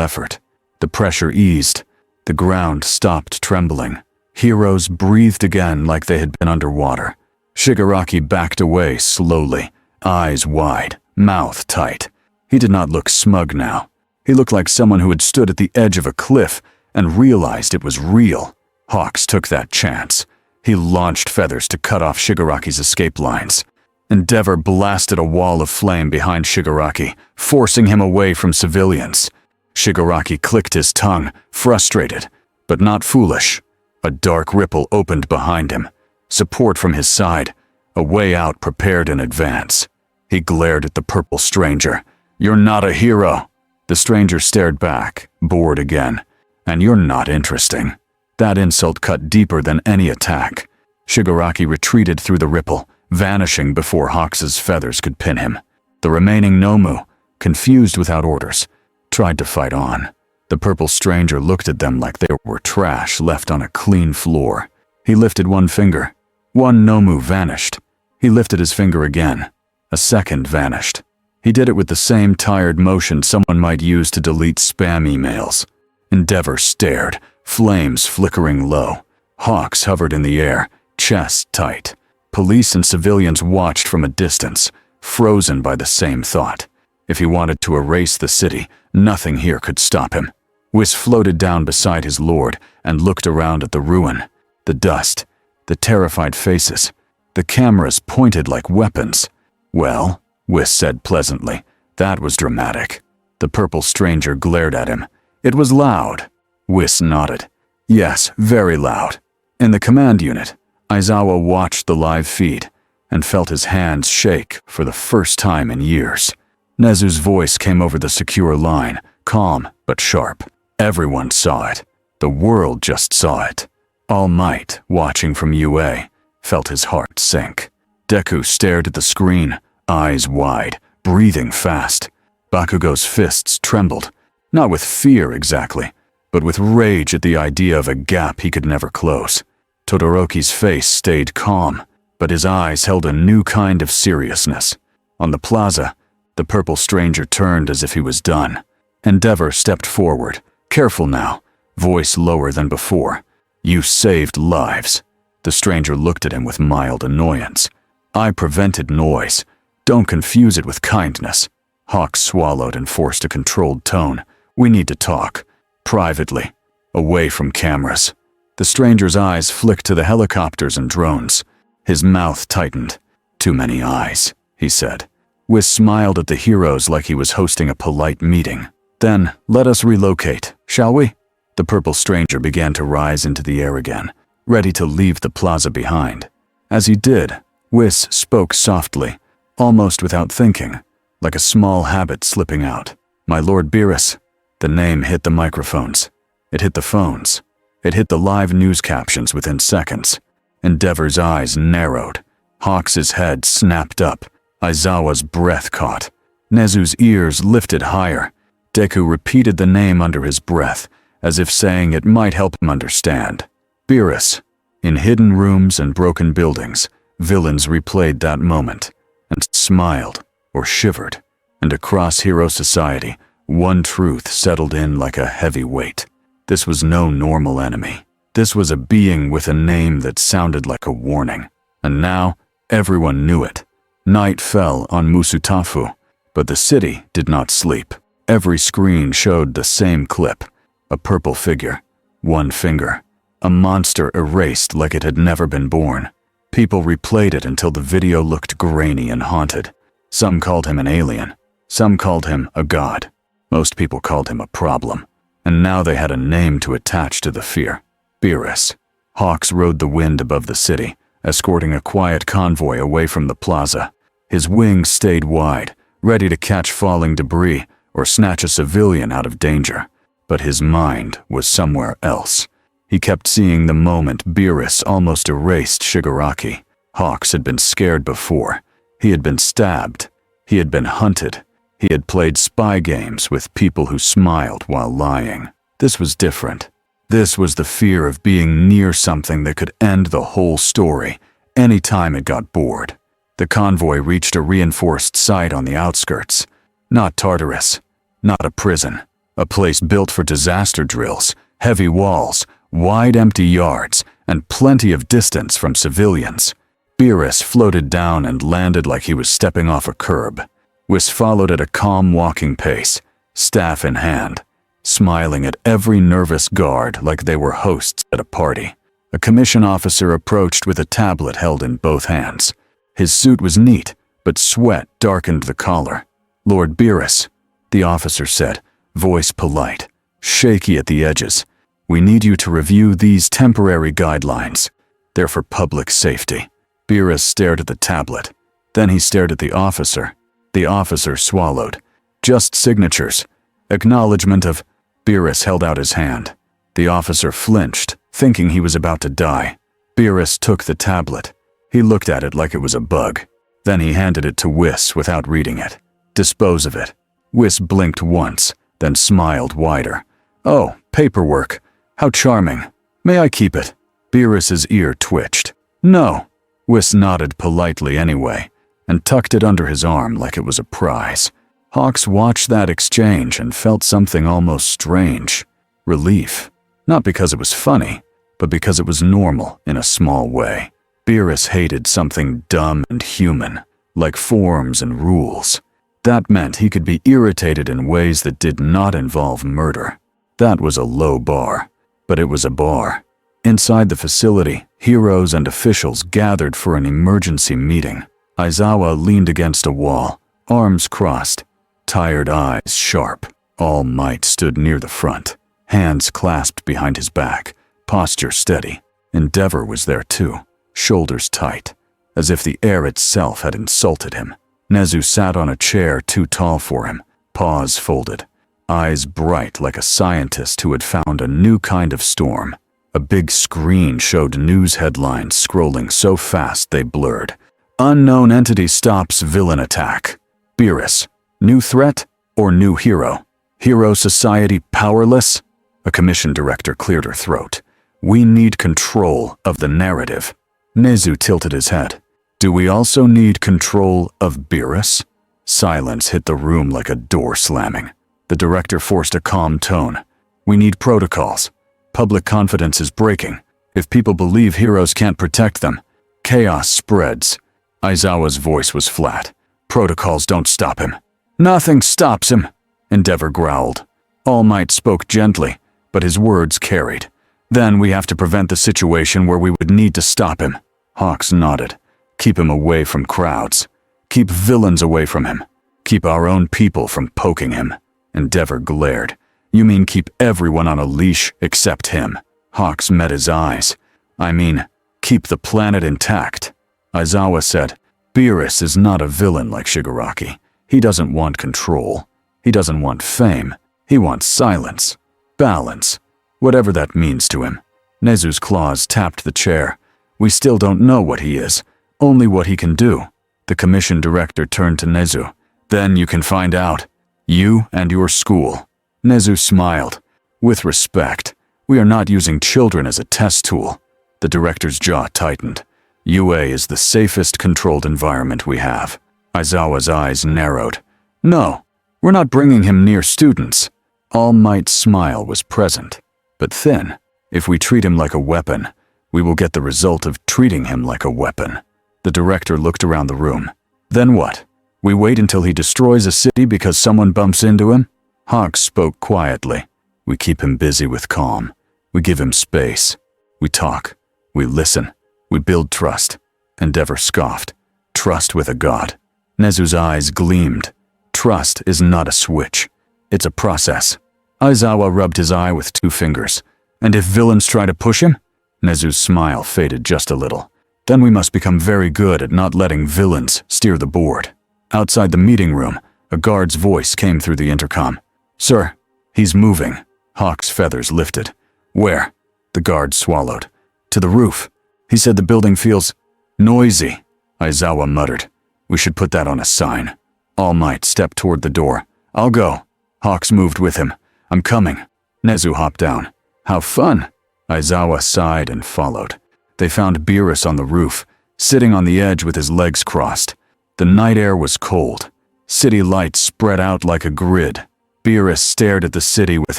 effort. The pressure eased. The ground stopped trembling. Heroes breathed again like they had been underwater. Shigaraki backed away slowly, eyes wide, mouth tight. He did not look smug now. He looked like someone who had stood at the edge of a cliff and realized it was real. Hawks took that chance. He launched feathers to cut off Shigaraki's escape lines. Endeavor blasted a wall of flame behind Shigaraki, forcing him away from civilians. Shigaraki clicked his tongue, frustrated, but not foolish. A dark ripple opened behind him. Support from his side, a way out prepared in advance. He glared at the purple stranger. "You're not a hero." The stranger stared back, bored again. "And you're not interesting." That insult cut deeper than any attack. Shigaraki retreated through the ripple, vanishing before Hawks's feathers could pin him. The remaining Nomu, confused without orders, tried to fight on. The purple stranger looked at them like they were trash left on a clean floor. He lifted one finger. One Nomu vanished. He lifted his finger again. A second vanished. He did it with the same tired motion someone might use to delete spam emails. Endeavor stared, flames flickering low. Hawks hovered in the air, chest tight. Police and civilians watched from a distance, frozen by the same thought. If he wanted to erase the city, nothing here could stop him. Whis floated down beside his lord and looked around at the ruin. The dust, the terrified faces, the cameras pointed like weapons. "Well," Whis said pleasantly, "that was dramatic." The purple stranger glared at him. "It was loud." Whis nodded. "Yes, very loud." In the command unit, Aizawa watched the live feed and felt his hands shake for the first time in years. Nezu's voice came over the secure line, calm but sharp. Everyone saw it. The world just saw it. All Might, watching from UA, felt his heart sink. Deku stared at the screen, eyes wide, breathing fast. Bakugo's fists trembled, not with fear exactly, but with rage at the idea of a gap he could never close. Todoroki's face stayed calm, but his eyes held a new kind of seriousness. On the plaza, the purple stranger turned as if he was done. Endeavor stepped forward, careful now, voice lower than before. "You saved lives." The stranger looked at him with mild annoyance. "I prevented noise. Don't confuse it with kindness." Hawk swallowed and forced a controlled tone. "We need to talk. Privately. Away from cameras." The stranger's eyes flicked to the helicopters and drones. His mouth tightened. "Too many eyes," he said. Whis smiled at the heroes like he was hosting a polite meeting. "Then, let us relocate, shall we?" The purple stranger began to rise into the air again, ready to leave the plaza behind. As he did, Whis spoke softly, almost without thinking, like a small habit slipping out. "My Lord Beerus." The name hit the microphones. It hit the phones. It hit the live news captions within seconds. Endeavor's eyes narrowed. Hawks' head snapped up. Aizawa's breath caught. Nezu's ears lifted higher. Deku repeated the name under his breath, as if saying it might help him understand. Beerus. In hidden rooms and broken buildings, villains replayed that moment, and smiled, or shivered. And across hero society, one truth settled in like a heavy weight. This was no normal enemy. This was a being with a name that sounded like a warning. And now, everyone knew it. Night fell on Musutafu, but the city did not sleep. Every screen showed the same clip. A purple figure, one finger, a monster erased like it had never been born. People replayed it until the video looked grainy and haunted. Some called him an alien. Some called him a god. Most people called him a problem. And now they had a name to attach to the fear. Beerus. Hawks rode the wind above the city, escorting a quiet convoy away from the plaza. His wings stayed wide, ready to catch falling debris or snatch a civilian out of danger. But his mind was somewhere else. He kept seeing the moment Beerus almost erased Shigaraki. Hawks had been scared before. He had been stabbed. He had been hunted. He had played spy games with people who smiled while lying. This was different. This was the fear of being near something that could end the whole story any time it got bored. The convoy reached a reinforced site on the outskirts. Not Tartarus. Not a prison. A place built for disaster drills, heavy walls, wide empty yards, and plenty of distance from civilians. Beerus floated down and landed like he was stepping off a curb. Whis followed at a calm walking pace, staff in hand, smiling at every nervous guard like they were hosts at a party. A commission officer approached with a tablet held in both hands. His suit was neat, but sweat darkened the collar. "Lord Beerus," the officer said, voice polite, shaky at the edges. "We need you to review these temporary guidelines. They're for public safety." Beerus stared at the tablet. Then he stared at the officer. The officer swallowed. "Just signatures. Acknowledgement of..." Beerus held out his hand. The officer flinched, thinking he was about to die. Beerus took the tablet. He looked at it like it was a bug. Then he handed it to Whis without reading it. "Dispose of it." Whis blinked once, then smiled wider. "Oh, paperwork. How charming. May I keep it?" Beerus's ear twitched. "No." Whis nodded politely anyway, and tucked it under his arm like it was a prize. Hawks watched that exchange and felt something almost strange. Relief. Not because it was funny, but because it was normal in a small way. Beerus hated something dumb and human. like forms and rules. That meant he could be irritated in ways that did not involve murder. That was a low bar, but it was a bar. Inside the facility, heroes and officials gathered for an emergency meeting. Aizawa leaned against a wall, arms crossed, tired eyes sharp. All Might stood near the front, hands clasped behind his back, posture steady. Endeavor was there too, shoulders tight, as if the air itself had insulted him. Nezu sat on a chair too tall for him, paws folded, eyes bright like a scientist who had found a new kind of storm. A big screen showed news headlines scrolling so fast they blurred. Unknown entity stops villain attack. Beerus, new threat or new hero? Hero society powerless? A commission director cleared her throat. We need control of the narrative. Nezu tilted his head. Do we also need control of Beerus? Silence hit the room like a door slamming. The director forced a calm tone. We need protocols. Public confidence is breaking. If people believe heroes can't protect them, chaos spreads. Aizawa's voice was flat. Protocols don't stop him. Nothing stops him, Endeavor growled. All Might spoke gently, but his words carried. Then we have to prevent the situation where we would need to stop him. Hawks nodded. Keep him away from crowds. Keep villains away from him. Keep our own people from poking him. Endeavor glared. You mean keep everyone on a leash except him? Hawks met his eyes. I mean, keep the planet intact. Aizawa said, Beerus is not a villain like Shigaraki. He doesn't want control. He doesn't want fame. He wants silence. Balance. Whatever that means to him. Nezu's claws tapped the chair. We still don't know what he is. Only what he can do. The commission director turned to Nezu. Then you can find out. You and your school. Nezu smiled. With respect, we are not using children as a test tool. The director's jaw tightened. UA is the safest controlled environment we have. Aizawa's eyes narrowed. No, we're not bringing him near students. All Might's smile was present, but thin. If we treat him like a weapon, we will get the result of treating him like a weapon. The director looked around the room. Then what? We wait until he destroys a city because someone bumps into him? Hawks spoke quietly. We keep him busy with calm. We give him space. We talk. We listen. We build trust. Endeavor scoffed. Trust with a god. Nezu's eyes gleamed. Trust is not a switch. It's a process. Aizawa rubbed his eye with 2 fingers. And if villains try to push him? Nezu's smile faded just a little. Then we must become very good at not letting villains steer the board. Outside the meeting room, a guard's voice came through the intercom. Sir, he's moving. Hawk's feathers lifted. Where? The guard swallowed. To the roof. He said the building feels noisy. Aizawa muttered. We should put that on a sign. All Might stepped toward the door. I'll go. Hawks moved with him. I'm coming. Nezu hopped down. How fun. Aizawa sighed and followed. They found Beerus on the roof, sitting on the edge with his legs crossed. The night air was cold. City lights spread out like a grid. Beerus stared at the city with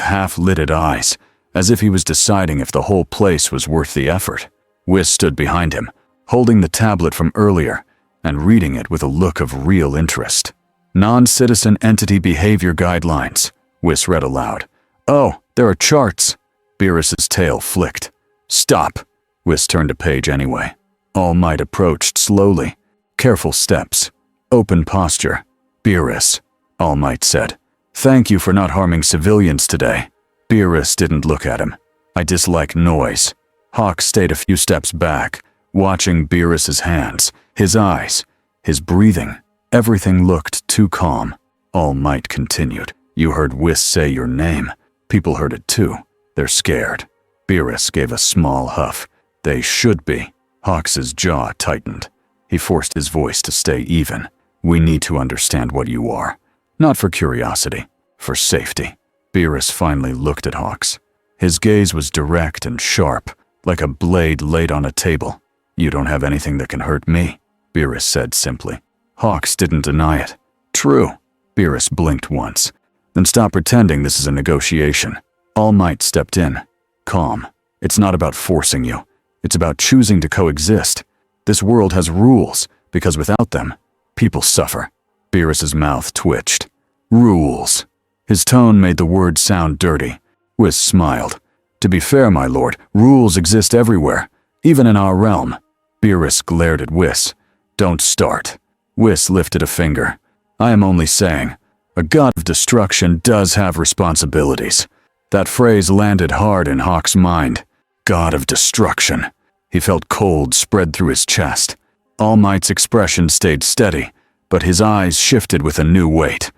half-lidded eyes, as if he was deciding if the whole place was worth the effort. Whis stood behind him, holding the tablet from earlier, and reading it with a look of real interest. Non-citizen entity behavior guidelines, Whis read aloud. Oh, there are charts. Beerus's tail flicked. Stop. Whis turned a page anyway. All Might approached slowly. Careful steps. Open posture. Beerus, All Might said. Thank you for not harming civilians today. Beerus didn't look at him. I dislike noise. Hawk stayed a few steps back, watching Beerus's hands, his eyes, his breathing. Everything looked too calm. All Might continued. You heard Whis say your name. People heard it too. They're scared. Beerus gave a small huff. They should be. Hawks's jaw tightened. He forced his voice to stay even. We need to understand what you are. Not for curiosity, for safety. Beerus finally looked at Hawks. His gaze was direct and sharp, like a blade laid on a table. You don't have anything that can hurt me, Beerus said simply. Hawks didn't deny it. True. Beerus blinked once. Then stop pretending this is a negotiation. All Might stepped in. Calm. It's not about forcing you. It's about choosing to coexist. This world has rules, because without them, People suffer. Beerus's mouth twitched. Rules. His tone made the words sound dirty. Whis smiled. To be fair, my lord, rules exist everywhere, even in our realm. Beerus glared at Whis. Don't start. Whis lifted a finger. I am only saying, a god of destruction does have responsibilities. That phrase landed hard in Hawk's mind. God of destruction. He felt cold spread through his chest. All Might's expression stayed steady, but his eyes shifted with a new weight.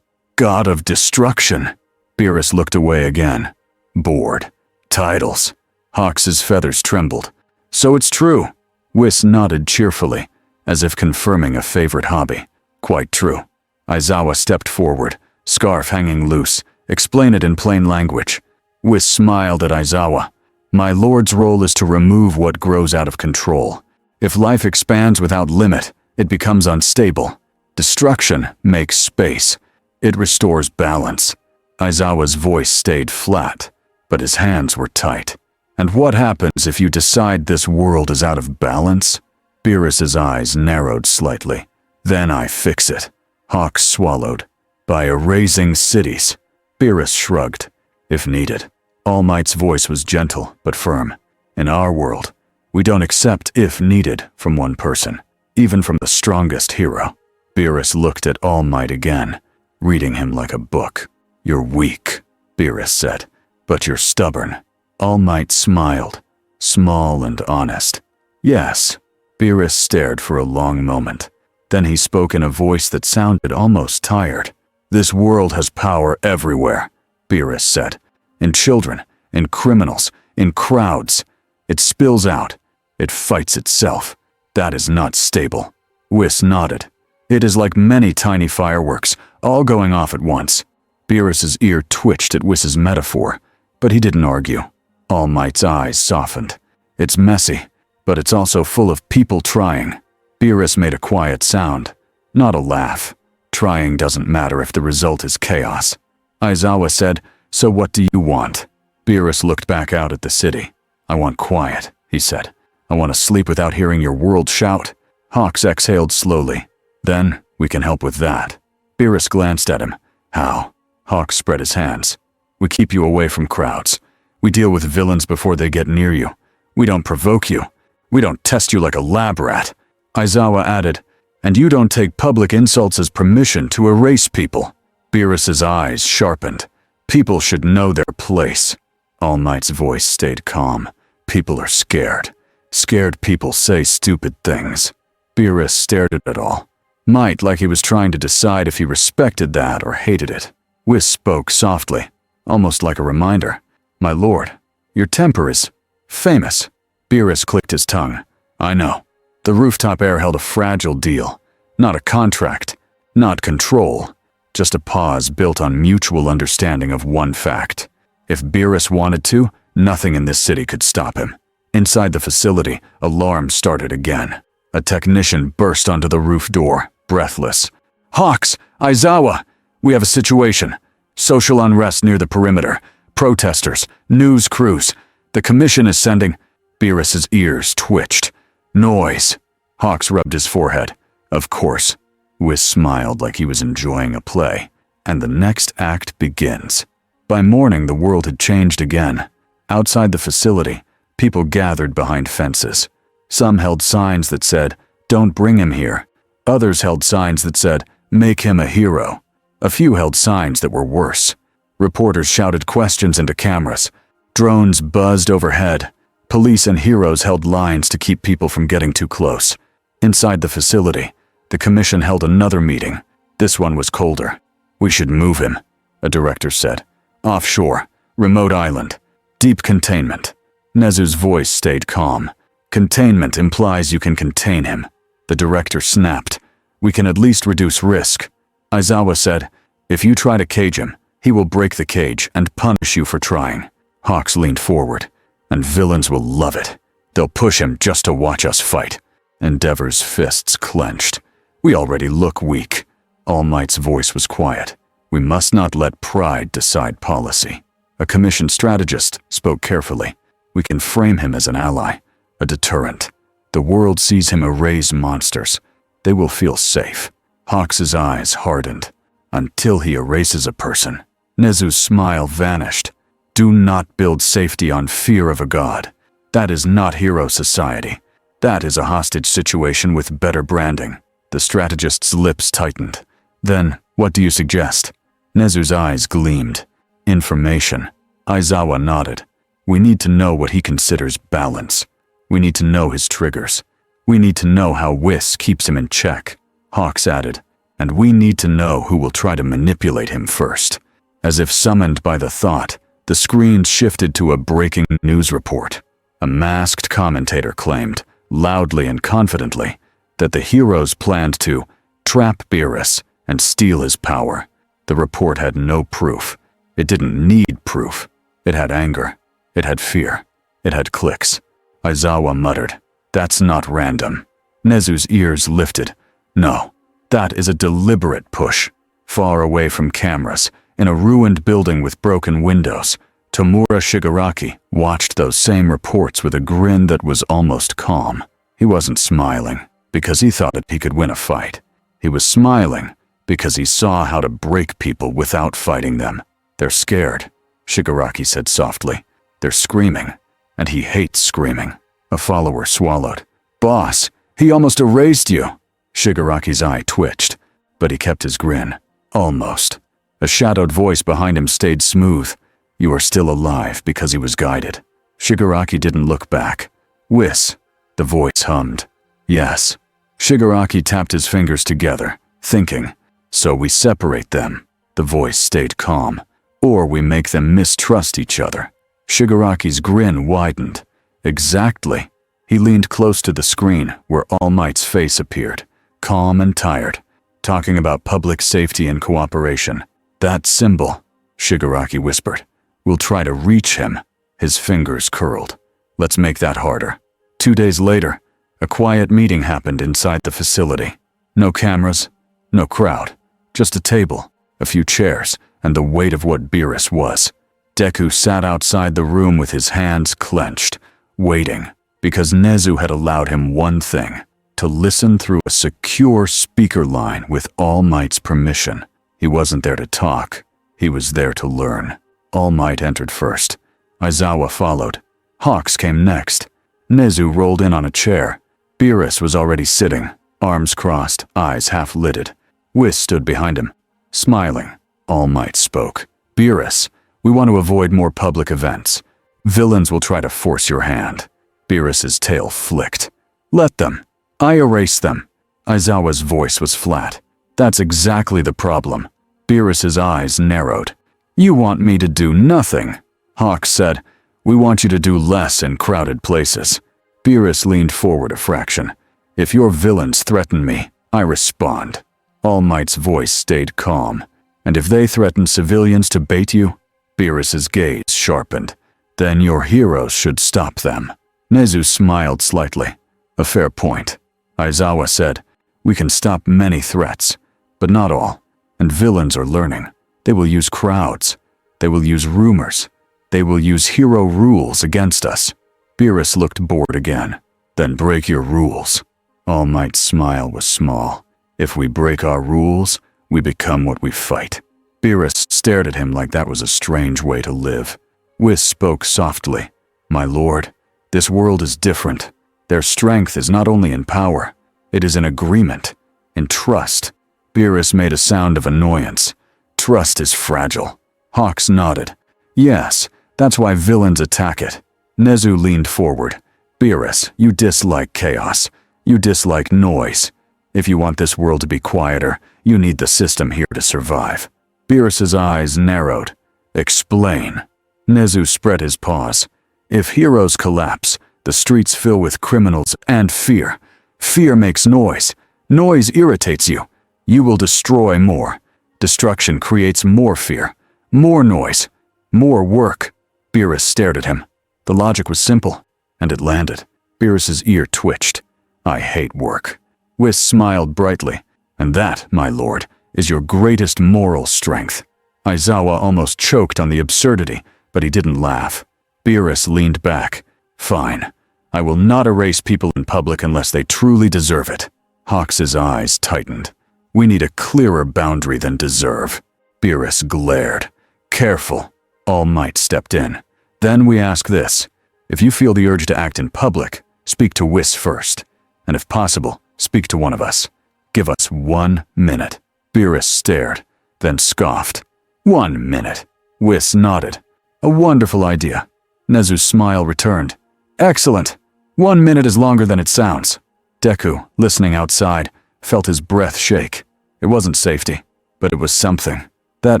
God of destruction. Beerus looked away again. Bored. Titles. Hawk's feathers trembled. So it's true. Whis nodded cheerfully, as if confirming a favorite hobby. Quite true. Aizawa stepped forward, scarf hanging loose. Explain it in plain language. Whis smiled at Aizawa. My lord's role is to remove what grows out of control. If life expands without limit, it becomes unstable. Destruction makes space. It restores balance. Aizawa's voice stayed flat, but his hands were tight. And what happens if you decide this world is out of balance? Beerus's eyes narrowed slightly. Then I fix it. Hawk swallowed. By erasing cities. Beerus shrugged. If needed. All Might's voice was gentle but firm. In our world, we don't accept if needed from one person, even from the strongest hero. Beerus looked at All Might again, reading him like a book. You're weak, Beerus said, but you're stubborn. All Might smiled, small and honest. Yes. Beerus stared for a long moment. Then he spoke in a voice that sounded almost tired. This world has power everywhere, Beerus said. In children, in criminals, in crowds. It spills out. It fights itself. That is not stable. Whis nodded. It is like many tiny fireworks, all going off at once. Beerus's ear twitched at Whis's metaphor, but he didn't argue. All Might's eyes softened. It's messy, but it's also full of people trying. Beerus made a quiet sound, not a laugh. Trying doesn't matter if the result is chaos. Aizawa said, so what do you want? Beerus looked back out at the city. I want quiet, he said. I want to sleep without hearing your world shout. Hawks exhaled slowly. Then, we can help with that. Beerus glanced at him. How? Hawks spread his hands. We keep you away from crowds. We deal with villains before they get near you. We don't provoke you. We don't test you like a lab rat. Aizawa added, and you don't take public insults as permission to erase people. Beerus's eyes sharpened. People should know their place. All Might's voice stayed calm. People are scared. Scared people say stupid things. Beerus stared at it all. Might like he was trying to decide if he respected that or hated it. Whis spoke softly, almost like a reminder. My lord, your temper is famous. Beerus clicked his tongue. I know. The rooftop air held a fragile deal. Not a contract. Not control. Just a pause built on mutual understanding of one fact. If Beerus wanted to, nothing in this city could stop him. Inside the facility, alarms started again. A technician burst onto the roof door, breathless. Hawks! Aizawa! We have a situation. Social unrest near the perimeter. Protesters. News crews. The commission is sending... Beerus's ears twitched. Noise. Hawks rubbed his forehead. Of course. Whis smiled like he was enjoying a play. And the next act begins. By morning, the world had changed again. Outside the facility, people gathered behind fences. Some held signs that said, "Don't bring him here." Others held signs that said, "Make him a hero." A few held signs that were worse. Reporters shouted questions into cameras. Drones buzzed overhead. Police and heroes held lines to keep people from getting too close. Inside the facility, the commission held another meeting. This one was colder. "We should move him," a director said. "Offshore, remote island, deep containment." Nezu's voice stayed calm. "Containment implies you can contain him." The director snapped. "We can at least reduce risk." Aizawa said, "If you try to cage him, he will break the cage and punish you for trying." Hawks leaned forward. "And villains will love it. They'll push him just to watch us fight." Endeavor's fists clenched. "We already look weak." All Might's voice was quiet. "We must not let pride decide policy." A commission strategist spoke carefully. "We can frame him as an ally, a deterrent. The world sees him erase monsters. they will feel safe. Hawks's eyes hardened. Until he erases a person. Nezu's smile vanished. Do not build safety on fear of a god. That is not hero society. That is a hostage situation with better branding. The strategist's lips tightened. Then, what do you suggest? Nezu's eyes gleamed. Information. Aizawa nodded. We need to know what he considers balance. We need to know his triggers. We need to know how Whis keeps him in check. Hawks added, and we need to know who will try to manipulate him first. As if summoned by the thought, the screen shifted to a breaking news report. A masked commentator claimed, loudly and confidently, that the heroes planned to trap Beerus and steal his power. The report had no proof. It didn't need proof. It had anger. It had fear. It had clicks. Aizawa muttered, "That's not random." Nezu's ears lifted. No, that is a deliberate push. Far away from cameras, in a ruined building with broken windows, Tomura Shigaraki watched those same reports with a grin that was almost calm. He wasn't smiling because he thought that he could win a fight. He was smiling because he saw how to break people without fighting them. They're scared, Shigaraki said softly. They're screaming, and he hates screaming. A follower swallowed. Boss, he almost erased you. Shigaraki's eye twitched, but he kept his grin. Almost. A shadowed voice behind him stayed smooth. You are still alive because he was guided. Shigaraki didn't look back. Whis, the voice hummed. Yes. Shigaraki tapped his fingers together, thinking. So we separate them. The voice stayed calm. Or we make them mistrust each other. Shigaraki's grin widened. Exactly. He leaned close to the screen where All Might's face appeared, calm and tired, talking about public safety and cooperation. That symbol, Shigaraki whispered. We'll try to reach him. His fingers curled. Let's make that harder. 2 days later, a quiet meeting happened inside the facility. No cameras, no crowd, just a table, a few chairs, and the weight of what Beerus was. Deku sat outside the room with his hands clenched, waiting, because Nezu had allowed him one thing, to listen through a secure speaker line with All Might's permission. He wasn't there to talk. He was there to learn. All Might entered first. Aizawa followed. Hawks came next. Nezu rolled in on a chair. Beerus was already sitting, arms crossed, eyes half-lidded. Whis stood behind him, smiling. All Might spoke. Beerus, we want to avoid more public events. Villains will try to force your hand. Beerus's tail flicked. Let them. I erase them. Aizawa's voice was flat. That's exactly the problem. Beerus's eyes narrowed. You want me to do nothing. Hawks said, we want you to do less in crowded places. Beerus leaned forward a fraction. If your villains threaten me, I respond. All Might's voice stayed calm. And if they threaten civilians to bait you, Beerus's gaze sharpened. Then your heroes should stop them. Nezu smiled slightly. A fair point. Aizawa said, we can stop many threats, but not all. And villains are learning. They will use crowds. They will use rumors. They will use hero rules against us. Beerus looked bored again. Then break your rules. All Might's smile was small. If we break our rules, we become what we fight. Beerus stared at him like that was a strange way to live. Whis spoke softly. My lord, this world is different. Their strength is not only in power, it is in agreement, in trust. Beerus made a sound of annoyance. Trust is fragile. Hawks nodded. Yes, that's why villains attack it. Nezu leaned forward. Beerus, you dislike chaos. You dislike noise. If you want this world to be quieter, you need the system here to survive. Beerus's eyes narrowed. Explain. Nezu spread his paws. If heroes collapse, the streets fill with criminals and fear. Fear makes noise. Noise irritates you. You will destroy more. Destruction creates more fear, more noise, more work. Beerus stared at him. The logic was simple, and it landed. Beerus's ear twitched. I hate work. Whis smiled brightly. And that, my lord, is your greatest moral strength. Aizawa almost choked on the absurdity, but he didn't laugh. Beerus leaned back. Fine. I will not erase people in public unless they truly deserve it. Hawks's eyes tightened. We need a clearer boundary than deserve. Beerus glared. Careful. All Might stepped in. Then we ask this. If you feel the urge to act in public, speak to Whis first. And if possible, speak to one of us. Give us 1 minute. Beerus stared, then scoffed. 1 minute. Whis nodded. A wonderful idea. Nezu's smile returned. Excellent. 1 minute is longer than it sounds. Deku, listening outside, felt his breath shake. It wasn't safety, but it was something. That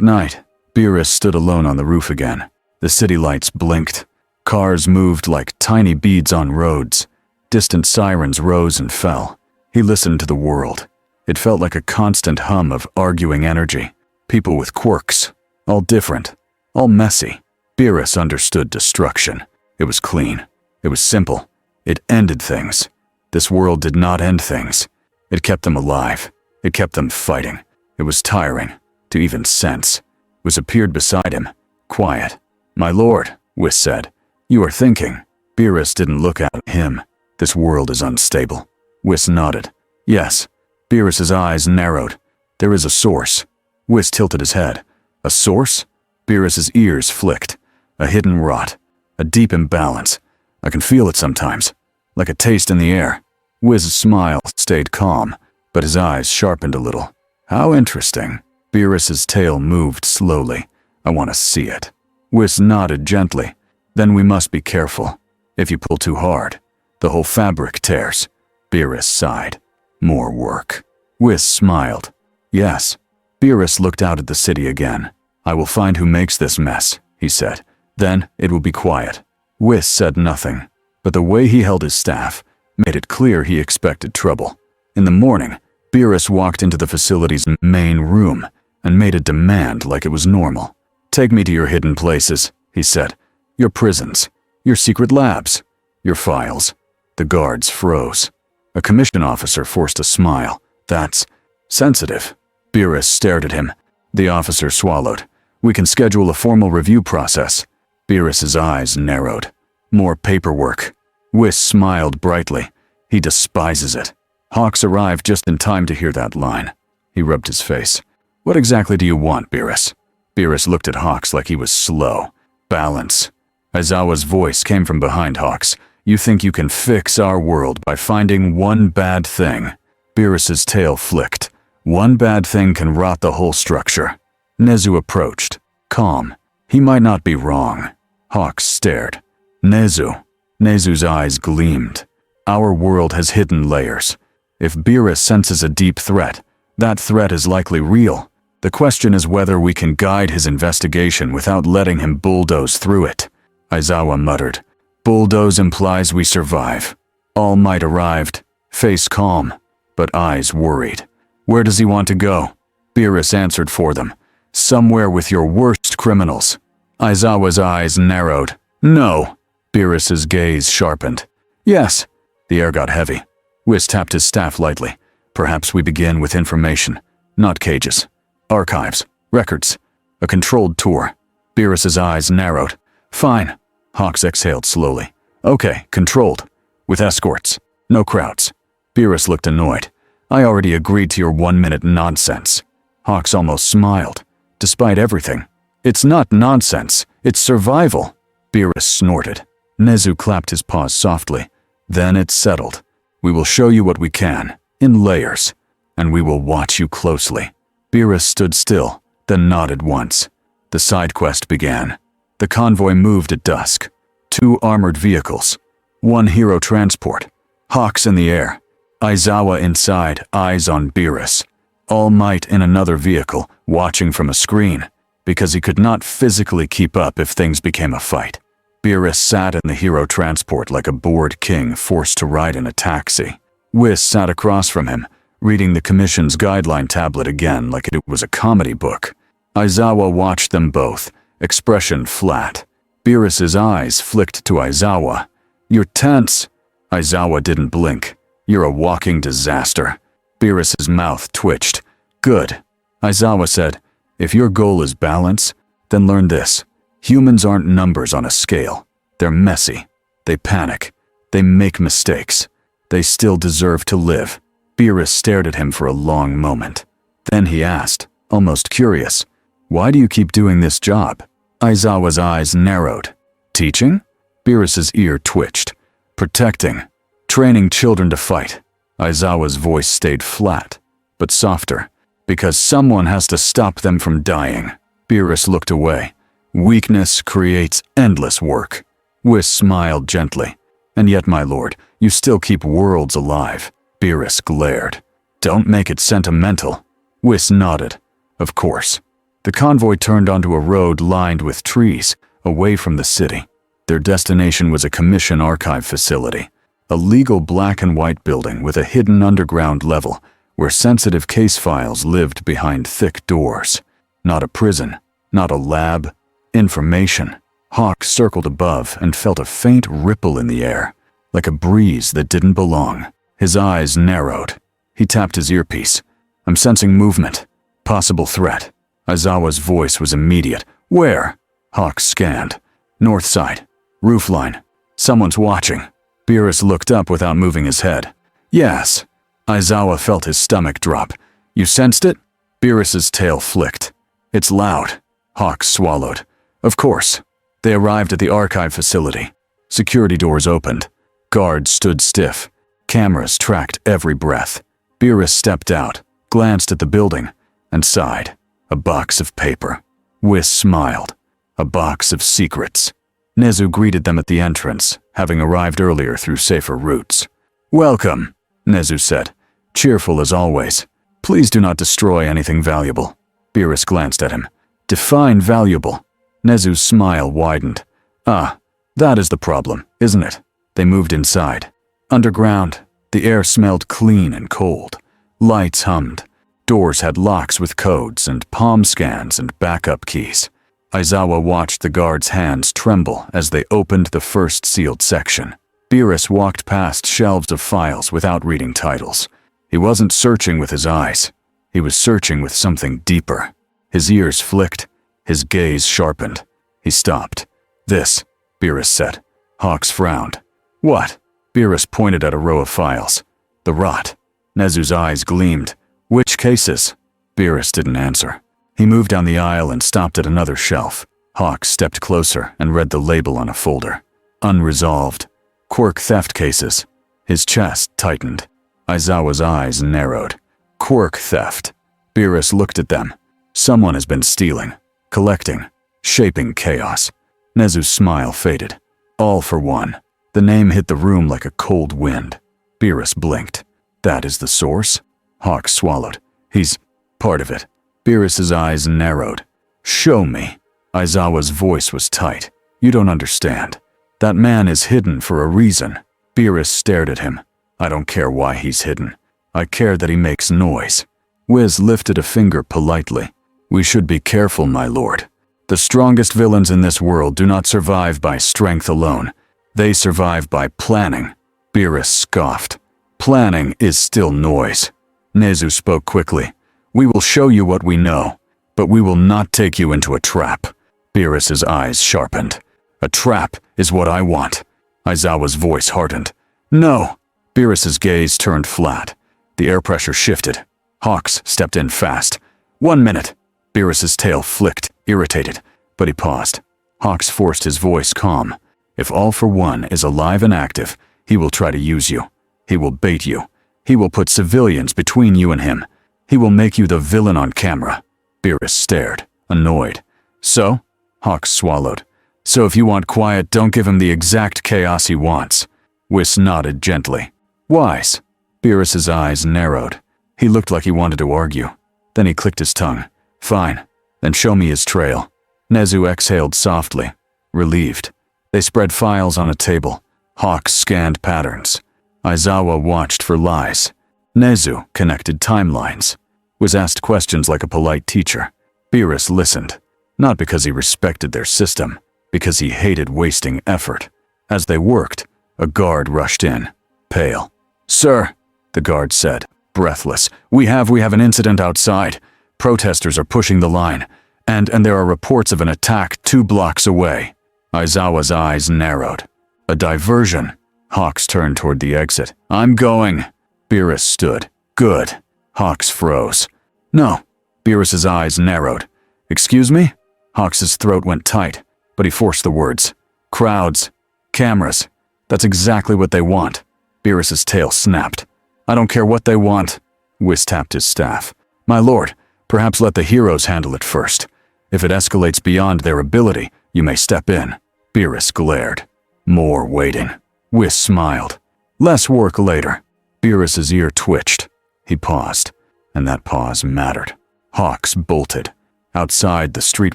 night, Beerus stood alone on the roof again. The city lights blinked. Cars moved like tiny beads on roads. Distant sirens rose and fell. He listened to the world. It felt like a constant hum of arguing energy. People with quirks. All different. All messy. Beerus understood destruction. It was clean. It was simple. It ended things. This world did not end things. It kept them alive. It kept them fighting. It was tiring to even sense. Whis appeared beside him, quiet. My lord, Whis said. You are thinking. Beerus didn't look at him. This world is unstable. Whis nodded. Yes. Beerus's eyes narrowed. There is a source. Whis tilted his head. A source? Beerus's ears flicked. A hidden rot. A deep imbalance. I can feel it sometimes. Like a taste in the air. Whis' smile stayed calm, but his eyes sharpened a little. How interesting. Beerus's tail moved slowly. I want to see it. Whis nodded gently. Then we must be careful. If you pull too hard, the whole fabric tears. Beerus sighed. More work. Whis smiled. Yes. Beerus looked out at the city again. I will find who makes this mess, he said. Then it will be quiet. Whis said nothing, but the way he held his staff made it clear he expected trouble. In the morning, Beerus walked into the facility's main room and made a demand like it was normal. Take me to your hidden places, he said. Your prisons, your secret labs, your files. The guards froze. A commission officer forced a smile. That's sensitive. Beerus stared at him. The officer swallowed. We can schedule a formal review process. Beerus's eyes narrowed. More paperwork. Whis smiled brightly. He despises it. Hawks arrived just in time to hear that line. He rubbed his face. What exactly do you want, Beerus? Beerus looked at Hawks like he was slow. Balance. Aizawa's voice came from behind Hawks. You think you can fix our world by finding one bad thing. Beerus's tail flicked. One bad thing can rot the whole structure. Nezu approached. Calm. He might not be wrong. Hawks stared. Nezu. Nezu's eyes gleamed. Our world has hidden layers. If Beerus senses a deep threat, that threat is likely real. The question is whether we can guide his investigation without letting him bulldoze through it. Aizawa muttered. Bulldoze implies we survive. All Might arrived, face calm, but eyes worried. Where does he want to go? Beerus answered for them. Somewhere with your worst criminals. Aizawa's eyes narrowed. No. Beerus's gaze sharpened. Yes. The air got heavy. Whis tapped his staff lightly. Perhaps we begin with information, not cages. Archives, records, a controlled tour. Beerus's eyes narrowed. Fine. Hawks exhaled slowly. Okay, controlled. With escorts. No crowds. Beerus looked annoyed. I already agreed to your 1 minute nonsense. Hawks almost smiled. Despite everything. It's not nonsense. It's survival. Beerus snorted. Nezu clapped his paws softly. Then it settled. We will show you what we can, in layers, and we will watch you closely. Beerus stood still, then nodded once. The side quest began. The convoy moved at dusk. 2 armored vehicles. 1 hero transport. Hawks in the air. Aizawa inside, eyes on Beerus. All Might in another vehicle, watching from a screen, because he could not physically keep up if things became a fight. Beerus sat in the hero transport like a bored king forced to ride in a taxi. Whis sat across from him, reading the commission's guideline tablet again like it was a comedy book. Aizawa watched them both, expression flat. Beerus's eyes flicked to Aizawa. You're tense. Aizawa didn't blink. You're a walking disaster. Beerus's mouth twitched. Good. Aizawa said, if your goal is balance, then learn this. Humans aren't numbers on a scale. They're messy. They panic. They make mistakes. They still deserve to live. Beerus stared at him for a long moment. Then he asked, almost curious, "Why do you keep doing this job?" Aizawa's eyes narrowed. "Teaching?" Beerus's ear twitched. "Protecting. Training children to fight." Aizawa's voice stayed flat, but softer. "Because someone has to stop them from dying." Beerus looked away. "Weakness creates endless work." Whis smiled gently. "And yet, my lord, you still keep worlds alive." Beerus glared. "Don't make it sentimental." Whis nodded. "Of course." The convoy turned onto a road lined with trees, away from the city. Their destination was a commission archive facility, a legal black and white building with a hidden underground level where sensitive case files lived behind thick doors. Not a prison, not a lab. Information. Hawk circled above and felt a faint ripple in the air, like a breeze that didn't belong. His eyes narrowed. He tapped his earpiece. "I'm sensing movement. Possible threat." Aizawa's voice was immediate. "Where?" Hawk scanned. "North side. Roofline. Someone's watching." Beerus looked up without moving his head. "Yes." Aizawa felt his stomach drop. "You sensed it?" Beerus's tail flicked. "It's loud." Hawk swallowed. "Of course." They arrived at the archive facility. Security doors opened. Guards stood stiff. Cameras tracked every breath. Beerus stepped out, glanced at the building, and sighed. A box of paper. Whis smiled. A box of secrets. Nezu greeted them at the entrance, having arrived earlier through safer routes. "Welcome," Nezu said, cheerful as always. "Please do not destroy anything valuable." Beerus glanced at him. "Define valuable." Nezu's smile widened. "Ah, that is the problem, isn't it?" They moved inside. Underground, the air smelled clean and cold. Lights hummed. Doors had locks with codes and palm scans and backup keys. Aizawa watched the guards' hands tremble as they opened the first sealed section. Beerus walked past shelves of files without reading titles. He wasn't searching with his eyes. He was searching with something deeper. His ears flicked. His gaze sharpened. He stopped. "This," Beerus said. Hawks frowned. "What?" Beerus pointed at a row of files. "The rot." Nezu's eyes gleamed. "Which cases?" Beerus didn't answer. He moved down the aisle and stopped at another shelf. Hawk stepped closer and read the label on a folder. "Unresolved. Quirk theft cases." His chest tightened. Aizawa's eyes narrowed. "Quirk theft." Beerus looked at them. Someone has been stealing, collecting, shaping chaos. Nezu's smile faded. "All for one." The name hit the room like a cold wind. Beerus blinked. "That is the source?" Hawk swallowed. "He's part of it." Beerus's eyes narrowed. "Show me." Aizawa's voice was tight. "You don't understand. That man is hidden for a reason." Beerus stared at him. "I don't care why he's hidden. I care that he makes noise." Whis lifted a finger politely. "We should be careful, my lord. The strongest villains in this world do not survive by strength alone. They survive by planning." Beerus scoffed. "Planning is still noise." Nezu spoke quickly. "We will show you what we know, but we will not take you into a trap." Beerus's eyes sharpened. "A trap is what I want." Aizawa's voice hardened. "No." Beerus's gaze turned flat. The air pressure shifted. Hawks stepped in fast. "1 minute." Beerus's tail flicked, irritated, but he paused. Hawks forced his voice calm. "If All for One is alive and active, he will try to use you. He will bait you. He will put civilians between you and him. He will make you the villain on camera." Beerus stared, annoyed. "So?" Hawks swallowed. "So if you want quiet, don't give him the exact chaos he wants." Whis nodded gently. "Wise." Beerus's eyes narrowed. He looked like he wanted to argue. Then he clicked his tongue. "Fine. Then show me his trail." Nezu exhaled softly, relieved. They spread files on a table. Hawks scanned patterns. Aizawa watched for lies. Nezu connected timelines. Was asked questions like a polite teacher. Beerus listened, not because he respected their system, because he hated wasting effort. As they worked, a guard rushed in, pale. "Sir," the guard said, breathless, we have an incident outside. Protesters are pushing the line, and there are reports of an attack 2 blocks away." Aizawa's eyes narrowed. "A diversion." Hawks turned toward the exit. "I'm going." Beerus stood. Good. Hawks froze. No. Beerus's eyes narrowed. Excuse me? Hawks's throat went tight, but he forced the words. Crowds. Cameras. That's exactly what they want. Beerus's tail snapped. I don't care what they want. Whis tapped his staff. My lord, perhaps let the heroes handle it first. If it escalates beyond their ability, you may step in. Beerus glared. More waiting. Whis smiled. Less work later. Beerus's ear twitched. He paused, and that pause mattered. Hawks bolted. Outside, the street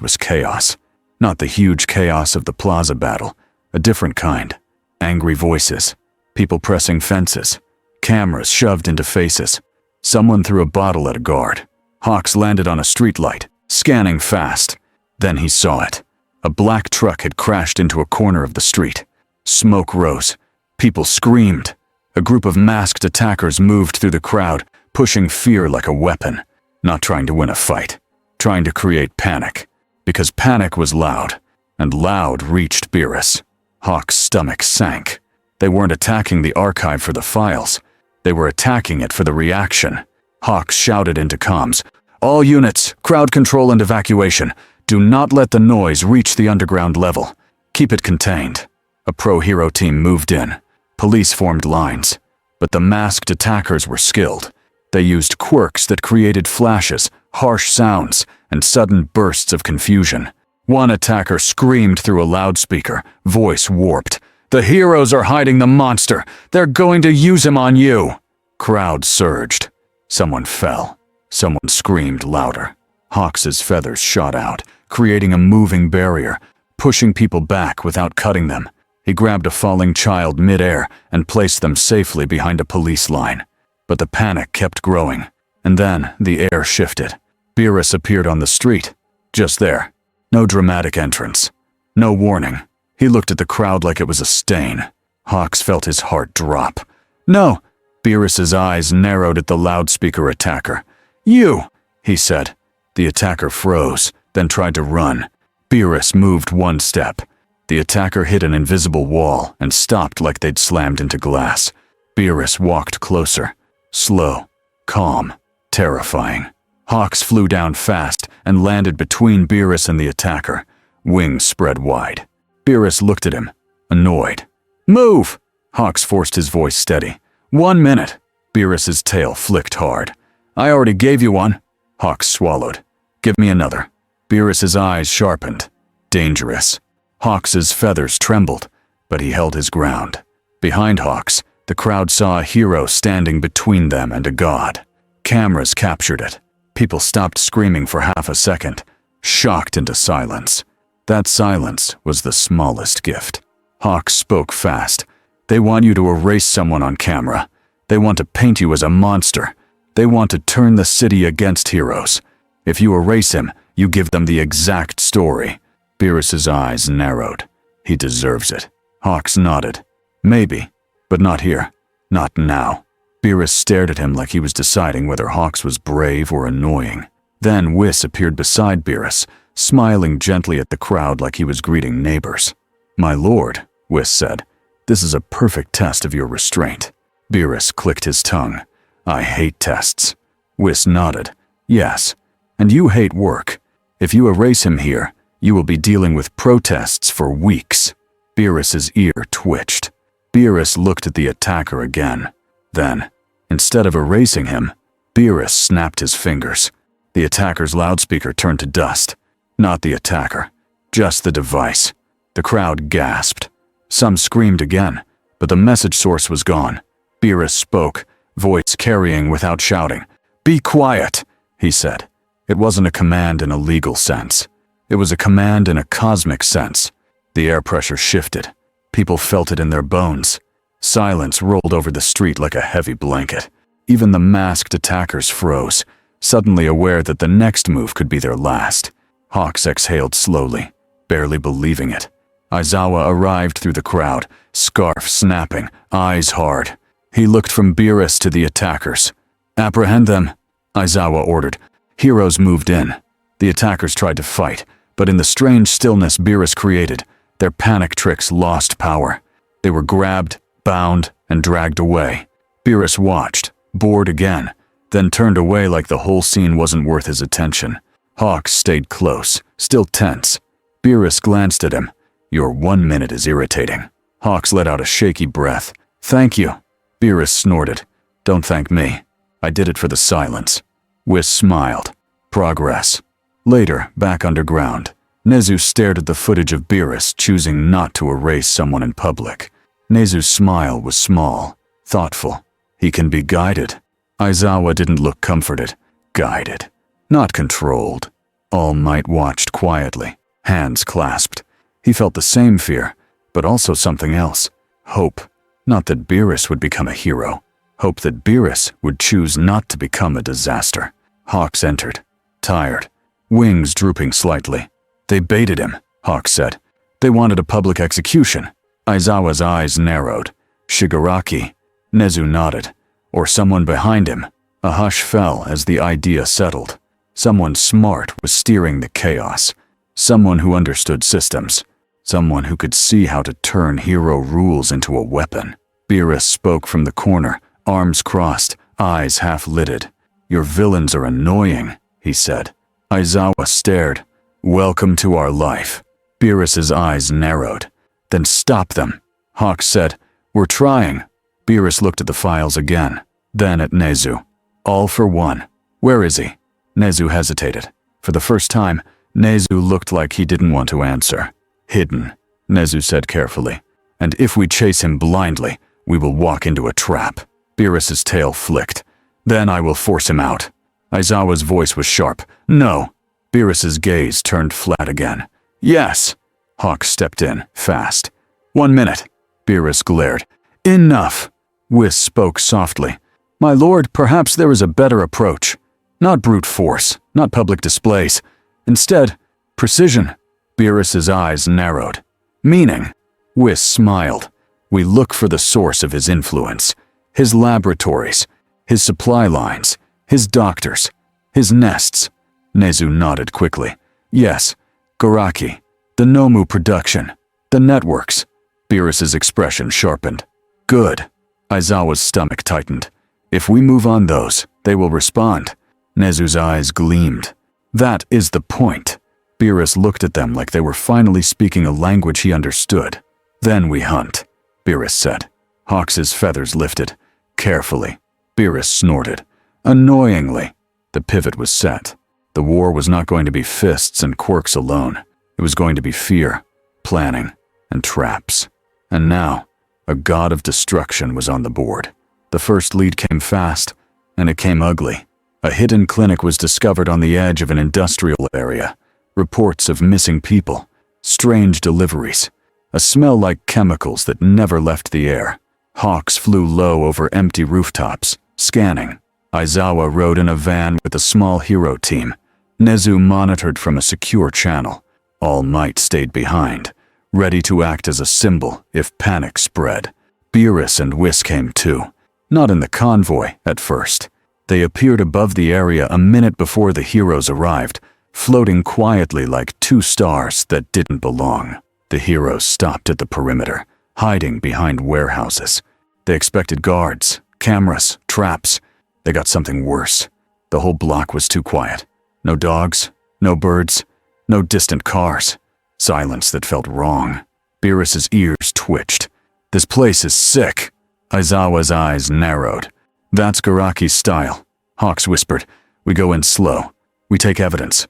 was chaos. Not the huge chaos of the plaza battle, a different kind. Angry voices, people pressing fences, cameras shoved into faces. Someone threw a bottle at a guard. Hawks landed on a streetlight, scanning fast. Then he saw it. A black truck had crashed into a corner of the street. Smoke rose. People screamed. A group of masked attackers moved through the crowd, pushing fear like a weapon. Not trying to win a fight, trying to create panic. Because panic was loud, and loud reached Beerus. Hawk's stomach sank. They weren't attacking the archive for the files. They were attacking it for the reaction. Hawks shouted into comms. All units, crowd control and evacuation. Do not let the noise reach the underground level. Keep it contained. A pro-hero team moved in. Police formed lines. But the masked attackers were skilled. They used quirks that created flashes, harsh sounds, and sudden bursts of confusion. One attacker screamed through a loudspeaker, voice warped. The heroes are hiding the monster! They're going to use him on you! Crowd surged. Someone fell. Someone screamed louder. Hawks's feathers shot out, creating a moving barrier, pushing people back without cutting them. He grabbed a falling child mid-air and placed them safely behind a police line. But the panic kept growing, and then the air shifted. Beerus appeared on the street. Just there. No dramatic entrance. No warning. He looked at the crowd like it was a stain. Hawks felt his heart drop. No! Beerus's eyes narrowed at the loudspeaker attacker. You! He said. The attacker froze, then tried to run. Beerus moved one step. The attacker hit an invisible wall and stopped like they'd slammed into glass. Beerus walked closer. Slow, calm, terrifying. Hawks flew down fast and landed between Beerus and the attacker. Wings spread wide. Beerus looked at him, annoyed. Move! Hawks forced his voice steady. 1 minute. Beerus's tail flicked hard. I already gave you one. Hawks swallowed. Give me another. Beerus's eyes sharpened. Dangerous. Hawks's feathers trembled, but he held his ground. Behind Hawks, the crowd saw a hero standing between them and a god. Cameras captured it. People stopped screaming for half a second, shocked into silence. That silence was the smallest gift. Hawks spoke fast. They want you to erase someone on camera. They want to paint you as a monster. They want to turn the city against heroes. If you erase him, you give them the exact story. Beerus's eyes narrowed. He deserves it. Hawks nodded. Maybe, but not here. Not now. Beerus stared at him like he was deciding whether Hawks was brave or annoying. Then Whis appeared beside Beerus, smiling gently at the crowd like he was greeting neighbors. My lord, Whis said, this is a perfect test of your restraint. Beerus clicked his tongue. I hate tests. Whis nodded. Yes, and you hate work. If you erase him here, you will be dealing with protests for weeks. Beerus's ear twitched. Beerus looked at the attacker again. Then, instead of erasing him, Beerus snapped his fingers. The attacker's loudspeaker turned to dust. Not the attacker, just the device. The crowd gasped. Some screamed again, but the message source was gone. Beerus spoke, voice carrying without shouting. Be quiet, he said. It wasn't a command in a legal sense. It was a command in a cosmic sense. The air pressure shifted. People felt it in their bones. Silence rolled over the street like a heavy blanket. Even the masked attackers froze, suddenly aware that the next move could be their last. Hawks exhaled slowly, barely believing it. Aizawa arrived through the crowd, scarf snapping, eyes hard. He looked from Beerus to the attackers. Apprehend them, Aizawa ordered. Heroes moved in. The attackers tried to fight, but in the strange stillness Beerus created, their panic tricks lost power. They were grabbed, bound, and dragged away. Beerus watched, bored again. then turned away like the whole scene wasn't worth his attention. Hawks stayed close, still tense. Beerus glanced at him. "Your 1 minute is irritating." Hawks let out a shaky breath. "Thank you." Beerus snorted. "Don't thank me. I did it for the silence." Whis smiled. Progress. Later, back underground, Nezu stared at the footage of Beerus choosing not to erase someone in public. Nezu's smile was small, thoughtful. He can be guided. Aizawa didn't look comforted. Guided. Not controlled. All Might watched quietly, hands clasped. He felt the same fear, but also something else. Hope. Not that Beerus would become a hero. Hope that Beerus would choose not to become a disaster. Hawks entered. Tired. Wings drooping slightly. "They baited him," Hawks said. "They wanted a public execution." Aizawa's eyes narrowed. "Shigaraki." Nezu nodded. "Or someone behind him." A hush fell as the idea settled. Someone smart was steering the chaos. Someone who understood systems. Someone who could see how to turn hero rules into a weapon. Beerus spoke from the corner, arms crossed, eyes half-lidded. "Your villains are annoying," he said. Aizawa stared. "Welcome to our life." Beerus's eyes narrowed. "Then stop them," Hawks said. "We're trying." Beerus looked at the files again, then at Nezu. "All for one. Where is he?" Nezu hesitated. For the first time, Nezu looked like he didn't want to answer. "Hidden," Nezu said carefully. "And if we chase him blindly, we will walk into a trap." Beerus's tail flicked. "Then I will force him out." Aizawa's voice was sharp. "No." Beerus's gaze turned flat again. "Yes." Hawks stepped in, fast. 1 minute. Beerus glared. "Enough." Whis spoke softly. "My lord, perhaps there is a better approach. Not brute force, not public displays. Instead, precision." Beerus's eyes narrowed. "Meaning?" Whis smiled. "We look for the source of his influence. His laboratories, his supply lines, his doctors, his nests." Nezu nodded quickly. "Yes, Garaki, the Nomu production, the networks." Beerus's expression sharpened. "Good." Aizawa's stomach tightened. "If we move on those, they will respond." Nezu's eyes gleamed. "That is the point." Beerus looked at them like they were finally speaking a language he understood. "Then we hunt," Beerus said. Hawks's feathers lifted. "Carefully." Beerus snorted. "Annoyingly." The pivot was set. The war was not going to be fists and quirks alone. It was going to be fear, planning, and traps. And now, a god of destruction was on the board. The first lead came fast, and it came ugly. A hidden clinic was discovered on the edge of an industrial area. Reports of missing people, strange deliveries, a smell like chemicals that never left the air. Hawks flew low over empty rooftops, scanning. Aizawa rode in a van with a small hero team. Nezu monitored from a secure channel. All Might stayed behind, ready to act as a symbol if panic spread. Beerus and Whis came too. Not in the convoy at first. They appeared above the area a minute before the heroes arrived, floating quietly like 2 stars that didn't belong. The heroes stopped at the perimeter, hiding behind warehouses. They expected guards, cameras, traps. They got something worse. The whole block was too quiet. No dogs, no birds, no distant cars. Silence that felt wrong. Beerus's ears twitched. "This place is sick." Aizawa's eyes narrowed. "That's Garaki's style," Hawks whispered. "We go in slow. We take evidence.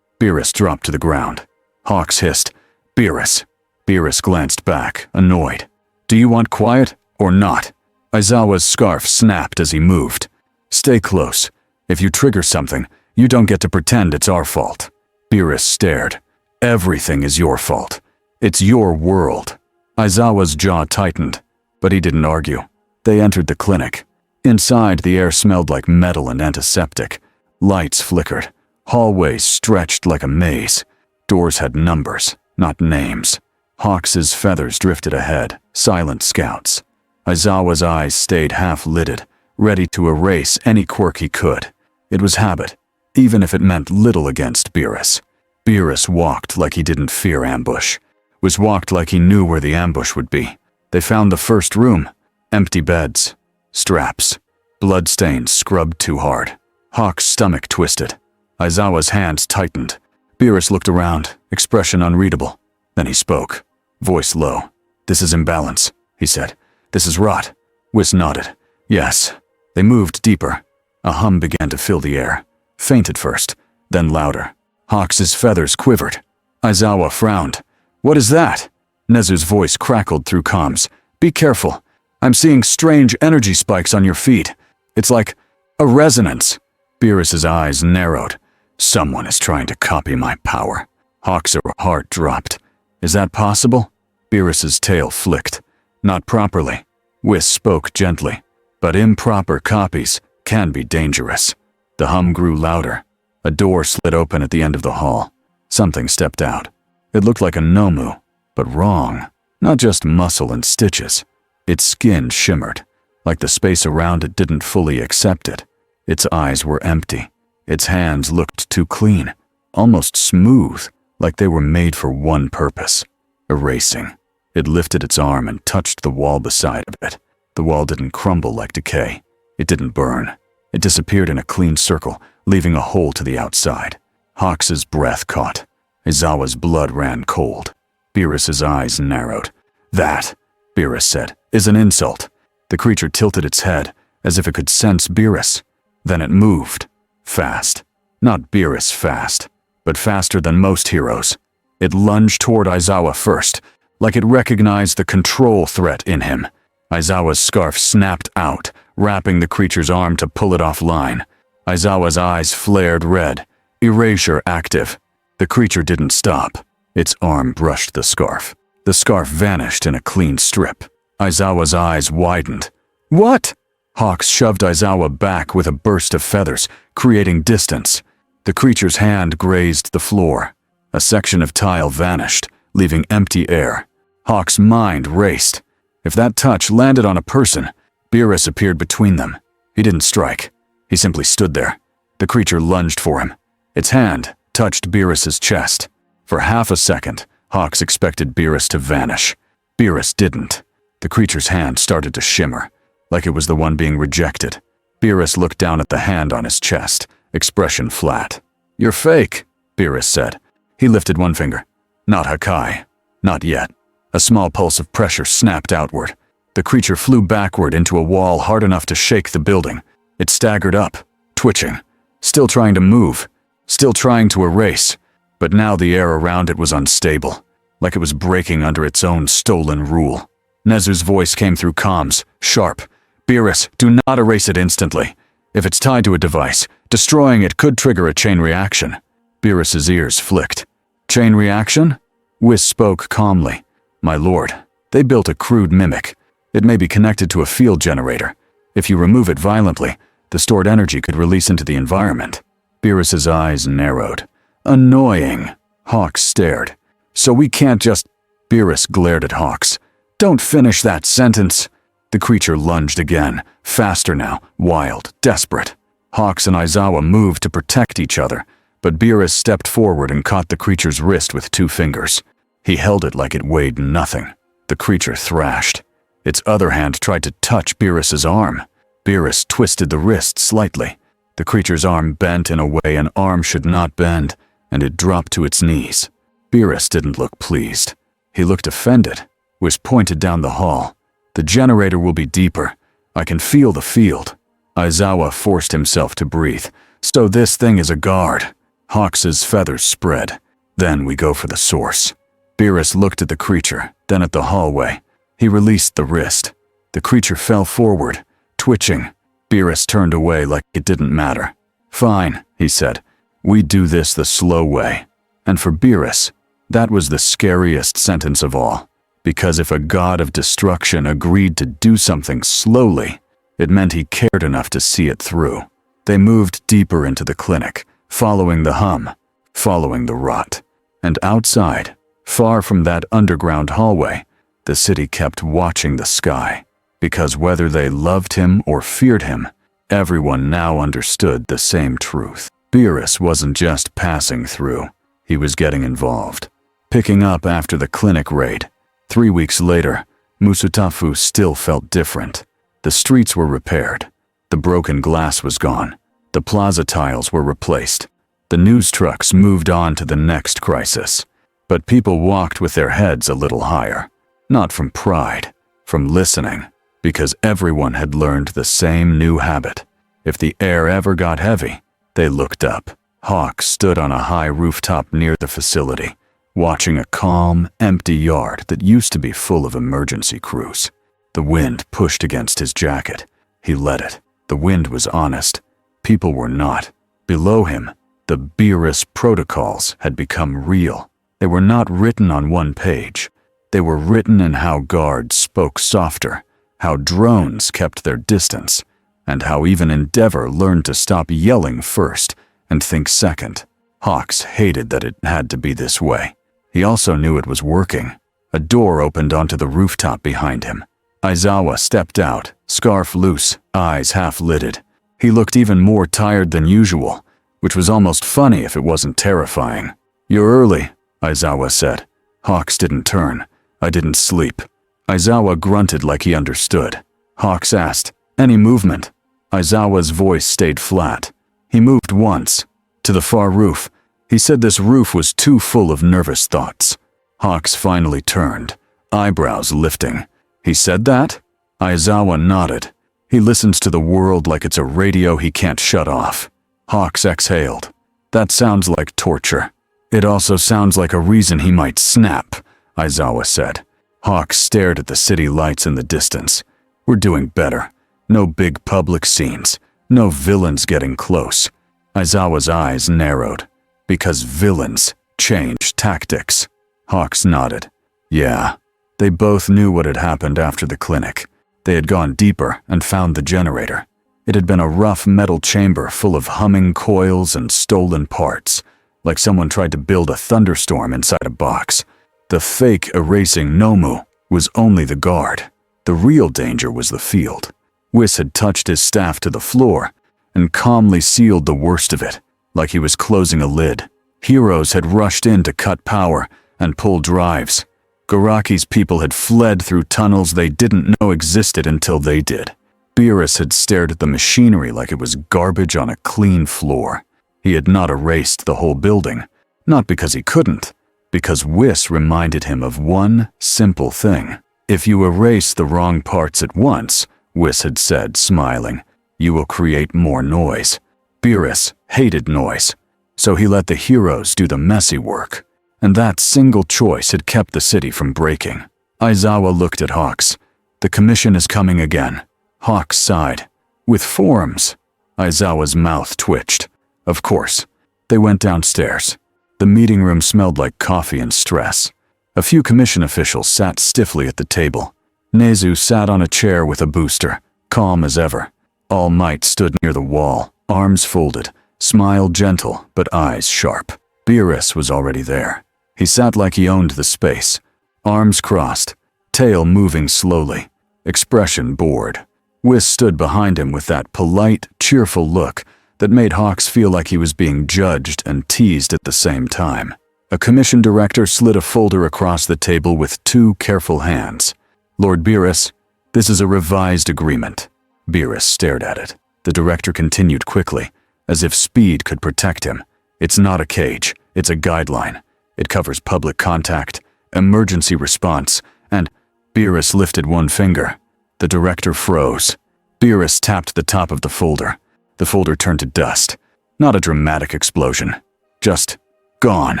Beerus dropped to the ground. Hawks hissed, "Beerus." Beerus glanced back, annoyed. "Do you want quiet or not?" Aizawa's scarf snapped as he moved. "Stay close. If you trigger something, you don't get to pretend it's our fault." Beerus stared. "Everything is your fault. It's your world." Aizawa's jaw tightened, but he didn't argue. They entered the clinic. Inside, the air smelled like metal and antiseptic. Lights flickered. Hallways stretched like a maze. Doors had numbers, not names. Hawks's feathers drifted ahead, silent scouts. Aizawa's eyes stayed half-lidded, ready to erase any quirk he could. It was habit, even if it meant little against Beerus. Beerus walked like he didn't fear ambush. Was walked like he knew where the ambush would be. They found the first room. Empty beds. Straps. bloodstains scrubbed too hard. Hawk's stomach twisted. Aizawa's hands tightened. Beerus looked around, expression unreadable. Then he spoke, voice low. "This is imbalance," he said. "This is rot." Whis nodded. "Yes." They moved deeper. A hum began to fill the air. Faint at first, then louder. Hawk's feathers quivered. Aizawa frowned. "What is that?" Nezu's voice crackled through comms. "Be careful. I'm seeing strange energy spikes on your feet. It's like a resonance." Beerus's eyes narrowed. "Someone is trying to copy my power." Hawk's heart dropped. "Is that possible?" Beerus's tail flicked. "Not properly." Whis spoke gently. "But improper copies can be dangerous." The hum grew louder. A door slid open at the end of the hall. Something stepped out. It looked like a Nomu, but wrong. Not just muscle and stitches. Its skin shimmered, like the space around it didn't fully accept it. Its eyes were empty. Its hands looked too clean, almost smooth, like they were made for one purpose: erasing. It lifted its arm and touched the wall beside it. The wall didn't crumble like decay. It didn't burn. It disappeared in a clean circle, leaving a hole to the outside. Hawk's breath caught. Aizawa's blood ran cold. Beerus's eyes narrowed. "That," Beerus said, "is an insult." The creature tilted its head, as if it could sense Beerus. Then it moved. Fast. Not Beerus fast, but faster than most heroes. It lunged toward Aizawa first, like it recognized the control threat in him. Aizawa's scarf snapped out, wrapping the creature's arm to pull it offline. Aizawa's eyes flared red. Erasure active. The creature didn't stop. Its arm brushed the scarf. The scarf vanished in a clean strip. Aizawa's eyes widened. "What?" Hawks shoved Aizawa back with a burst of feathers, creating distance. The creature's hand grazed the floor. A section of tile vanished, leaving empty air. Hawk's mind raced. If that touch landed on a person, Beerus appeared between them. He didn't strike. He simply stood there. The creature lunged for him. Its hand touched Beerus's chest. For half a second, Hawks expected Beerus to vanish. Beerus didn't. The creature's hand started to shimmer, like it was the one being rejected. Beerus looked down at the hand on his chest, expression flat. "You're fake," Beerus said. He lifted one finger. "Not Hakai. Not yet." A small pulse of pressure snapped outward. The creature flew backward into a wall hard enough to shake the building. It staggered up, twitching, still trying to move, still trying to erase. But now the air around it was unstable, like it was breaking under its own stolen rule. Nezu's voice came through comms, sharp. "Beerus, do not erase it instantly. If it's tied to a device, destroying it could trigger a chain reaction." Beerus's ears flicked. "Chain reaction?" Whis spoke calmly. "My lord, they built a crude mimic. It may be connected to a field generator. If you remove it violently, the stored energy could release into the environment." Beerus's eyes narrowed. "Annoying." Hawks stared. "So we can't just—" Beerus glared at Hawks. "Don't finish that sentence." The creature lunged again, faster now, wild, desperate. Hawks and Aizawa moved to protect each other, but Beerus stepped forward and caught the creature's wrist with 2 fingers. He held it like it weighed nothing. The creature thrashed. Its other hand tried to touch Beerus's arm. Beerus twisted the wrist slightly. The creature's arm bent in a way an arm should not bend, and it dropped to its knees. Beerus didn't look pleased. He looked offended. Whis pointed down the hall. "The generator will be deeper. I can feel the field." Aizawa forced himself to breathe. "So this thing is a guard." Hawks's feathers spread. "Then we go for the source." Beerus looked at the creature, then at the hallway. He released the wrist. The creature fell forward, twitching. Beerus turned away like it didn't matter. "Fine," he said. "We do this the slow way." And for Beerus, that was the scariest sentence of all. Because if a god of destruction agreed to do something slowly, it meant he cared enough to see it through. They moved deeper into the clinic, following the hum, following the rot. And outside, far from that underground hallway, the city kept watching the sky. Because whether they loved him or feared him, everyone now understood the same truth. Beerus wasn't just passing through. He was getting involved. Picking up after the clinic raid. 3 weeks later, Musutafu still felt different. The streets were repaired. The The broken glass was gone. The plaza tiles were replaced. The news trucks moved on to the next crisis. But people walked with their heads a little higher. Not from pride, from listening, because everyone had learned the same new habit. If the air ever got heavy, they looked up. Hawk stood on a high rooftop near the facility, watching a calm, empty yard that used to be full of emergency crews. The wind pushed against his jacket. He let it. The wind was honest. People were not. Below him, the Beerus protocols had become real. They were not written on one page. They were written in how guards spoke softer, how drones kept their distance, and how even Endeavor learned to stop yelling first and think second. Hawks hated that it had to be this way. He also knew it was working. A door opened onto the rooftop behind him. Aizawa stepped out, scarf loose, eyes half-lidded. He looked even more tired than usual, which was almost funny if it wasn't terrifying. "You're early," Aizawa said. Hawks didn't turn. "I didn't sleep." Aizawa grunted like he understood. Hawks asked, "Any movement?" Aizawa's voice stayed flat. He moved once, to the far roof. He said this roof was too full of nervous thoughts. Hawks finally turned, eyebrows lifting. "He said that?" Aizawa nodded. "He listens to the world like it's a radio he can't shut off." Hawks exhaled. "That sounds like torture. It also sounds like a reason he might snap," Aizawa said. Hawks stared at the city lights in the distance. "We're doing better. No big public scenes. No villains getting close." Aizawa's eyes narrowed. "Because villains change tactics." Hawks nodded. "Yeah." They both knew what had happened after the clinic. They had gone deeper and found the generator. It had been a rough metal chamber full of humming coils and stolen parts, like someone tried to build a thunderstorm inside a box. The fake erasing Nomu was only the guard. The real danger was the field. Whis had touched his staff to the floor and calmly sealed the worst of it, like he was closing a lid. Heroes had rushed in to cut power and pull drives. Garaki's people had fled through tunnels they didn't know existed until they did. Beerus had stared at the machinery like it was garbage on a clean floor. He had not erased the whole building, not because he couldn't, because Whis reminded him of one simple thing. "If you erase the wrong parts at once," Whis had said, smiling, "you will create more noise." Beerus hated noise, so he let the heroes do the messy work. And that single choice had kept the city from breaking. Aizawa looked at Hawks. "The commission is coming again." Hawks sighed. "With forms." Aizawa's mouth twitched. "Of course." They went downstairs. The meeting room smelled like coffee and stress. A few commission officials sat stiffly at the table. Nezu sat on a chair with a booster, calm as ever. All Might stood near the wall, arms folded, smile gentle but eyes sharp. Beerus was already there. He sat like he owned the space, arms crossed, tail moving slowly, expression bored. Whis stood behind him with that polite, cheerful look that made Hawks feel like he was being judged and teased at the same time. A commission director slid a folder across the table with two careful hands. "Lord Beerus, this is a revised agreement." Beerus stared at it. The director continued quickly, as if speed could protect him. "It's not a cage, it's a guideline. It covers public contact, emergency response, and—" Beerus lifted one finger. The director froze. Beerus tapped the top of the folder. The folder turned to dust. Not a dramatic explosion. Just gone,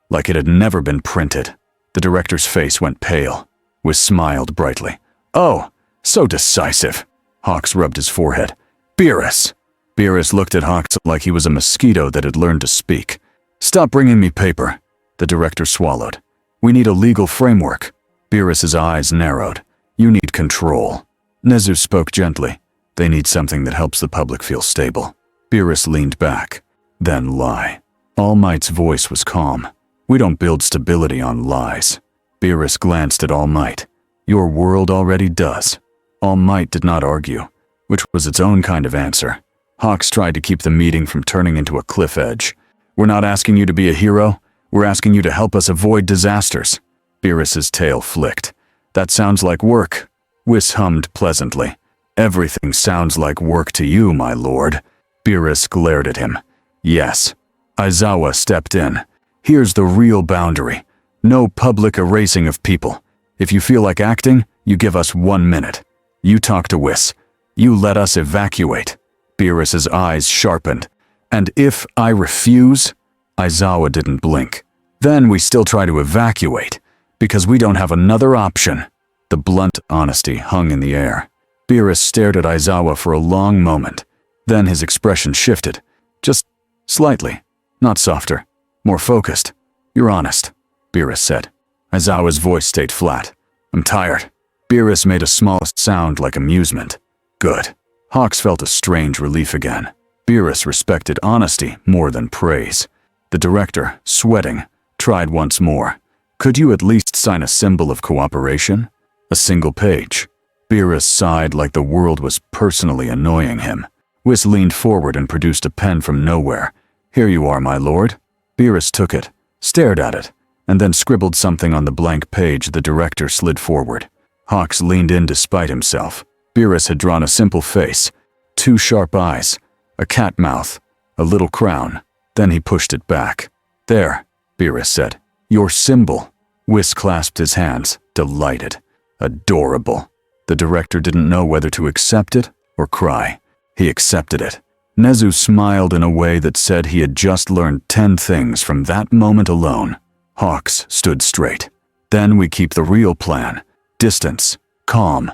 like it had never been printed. The director's face went pale. Whis smiled brightly. "Oh, so decisive." Hawks rubbed his forehead. "Beerus." Beerus looked at Hawks like he was a mosquito that had learned to speak. "Stop bringing me paper." The director swallowed. "We need a legal framework." Beerus's eyes narrowed. "You need control." Nezu spoke gently. "They need something that helps the public feel stable." Beerus leaned back. "Then lie." All Might's voice was calm. "We don't build stability on lies." Beerus glanced at All Might. "Your world already does." All Might did not argue, which was its own kind of answer. Hawks tried to keep the meeting from turning into a cliff edge. "We're not asking you to be a hero. We're asking you to help us avoid disasters." Beerus's tail flicked. "That sounds like work." Whis hummed pleasantly. Everything sounds like work to you, my lord. Beerus glared at him. Yes. Aizawa stepped in. Here's the real boundary. No public erasing of people. If you feel like acting, you give us 1 minute. You talk to Whis. You let us evacuate. Beerus's eyes sharpened. And if I refuse? Aizawa didn't blink. Then we still try to evacuate, because we don't have another option. The blunt honesty hung in the air. Beerus stared at Aizawa for a long moment. Then his expression shifted. Just slightly. Not softer. More focused. You're honest, Beerus said. Aizawa's voice stayed flat. I'm tired. Beerus made a small sound like amusement. Good. Hawks felt a strange relief again. Beerus respected honesty more than praise. The director, sweating, tried once more. Could you at least sign a symbol of cooperation? A single page. Beerus sighed like the world was personally annoying him. Whis leaned forward and produced a pen from nowhere. Here you are, my lord. Beerus took it, stared at it, and then scribbled something on the blank page the director slid forward. Hawks leaned in despite himself. Beerus had drawn a simple face, 2 sharp eyes, a cat mouth, a little crown. Then he pushed it back. There, Beerus said. Your symbol. Whis clasped his hands, delighted. Adorable. The director didn't know whether to accept it or cry. He accepted it. Nezu smiled in a way that said he had just learned 10 things from that moment alone. Hawks stood straight. Then we keep the real plan. Distance. Calm.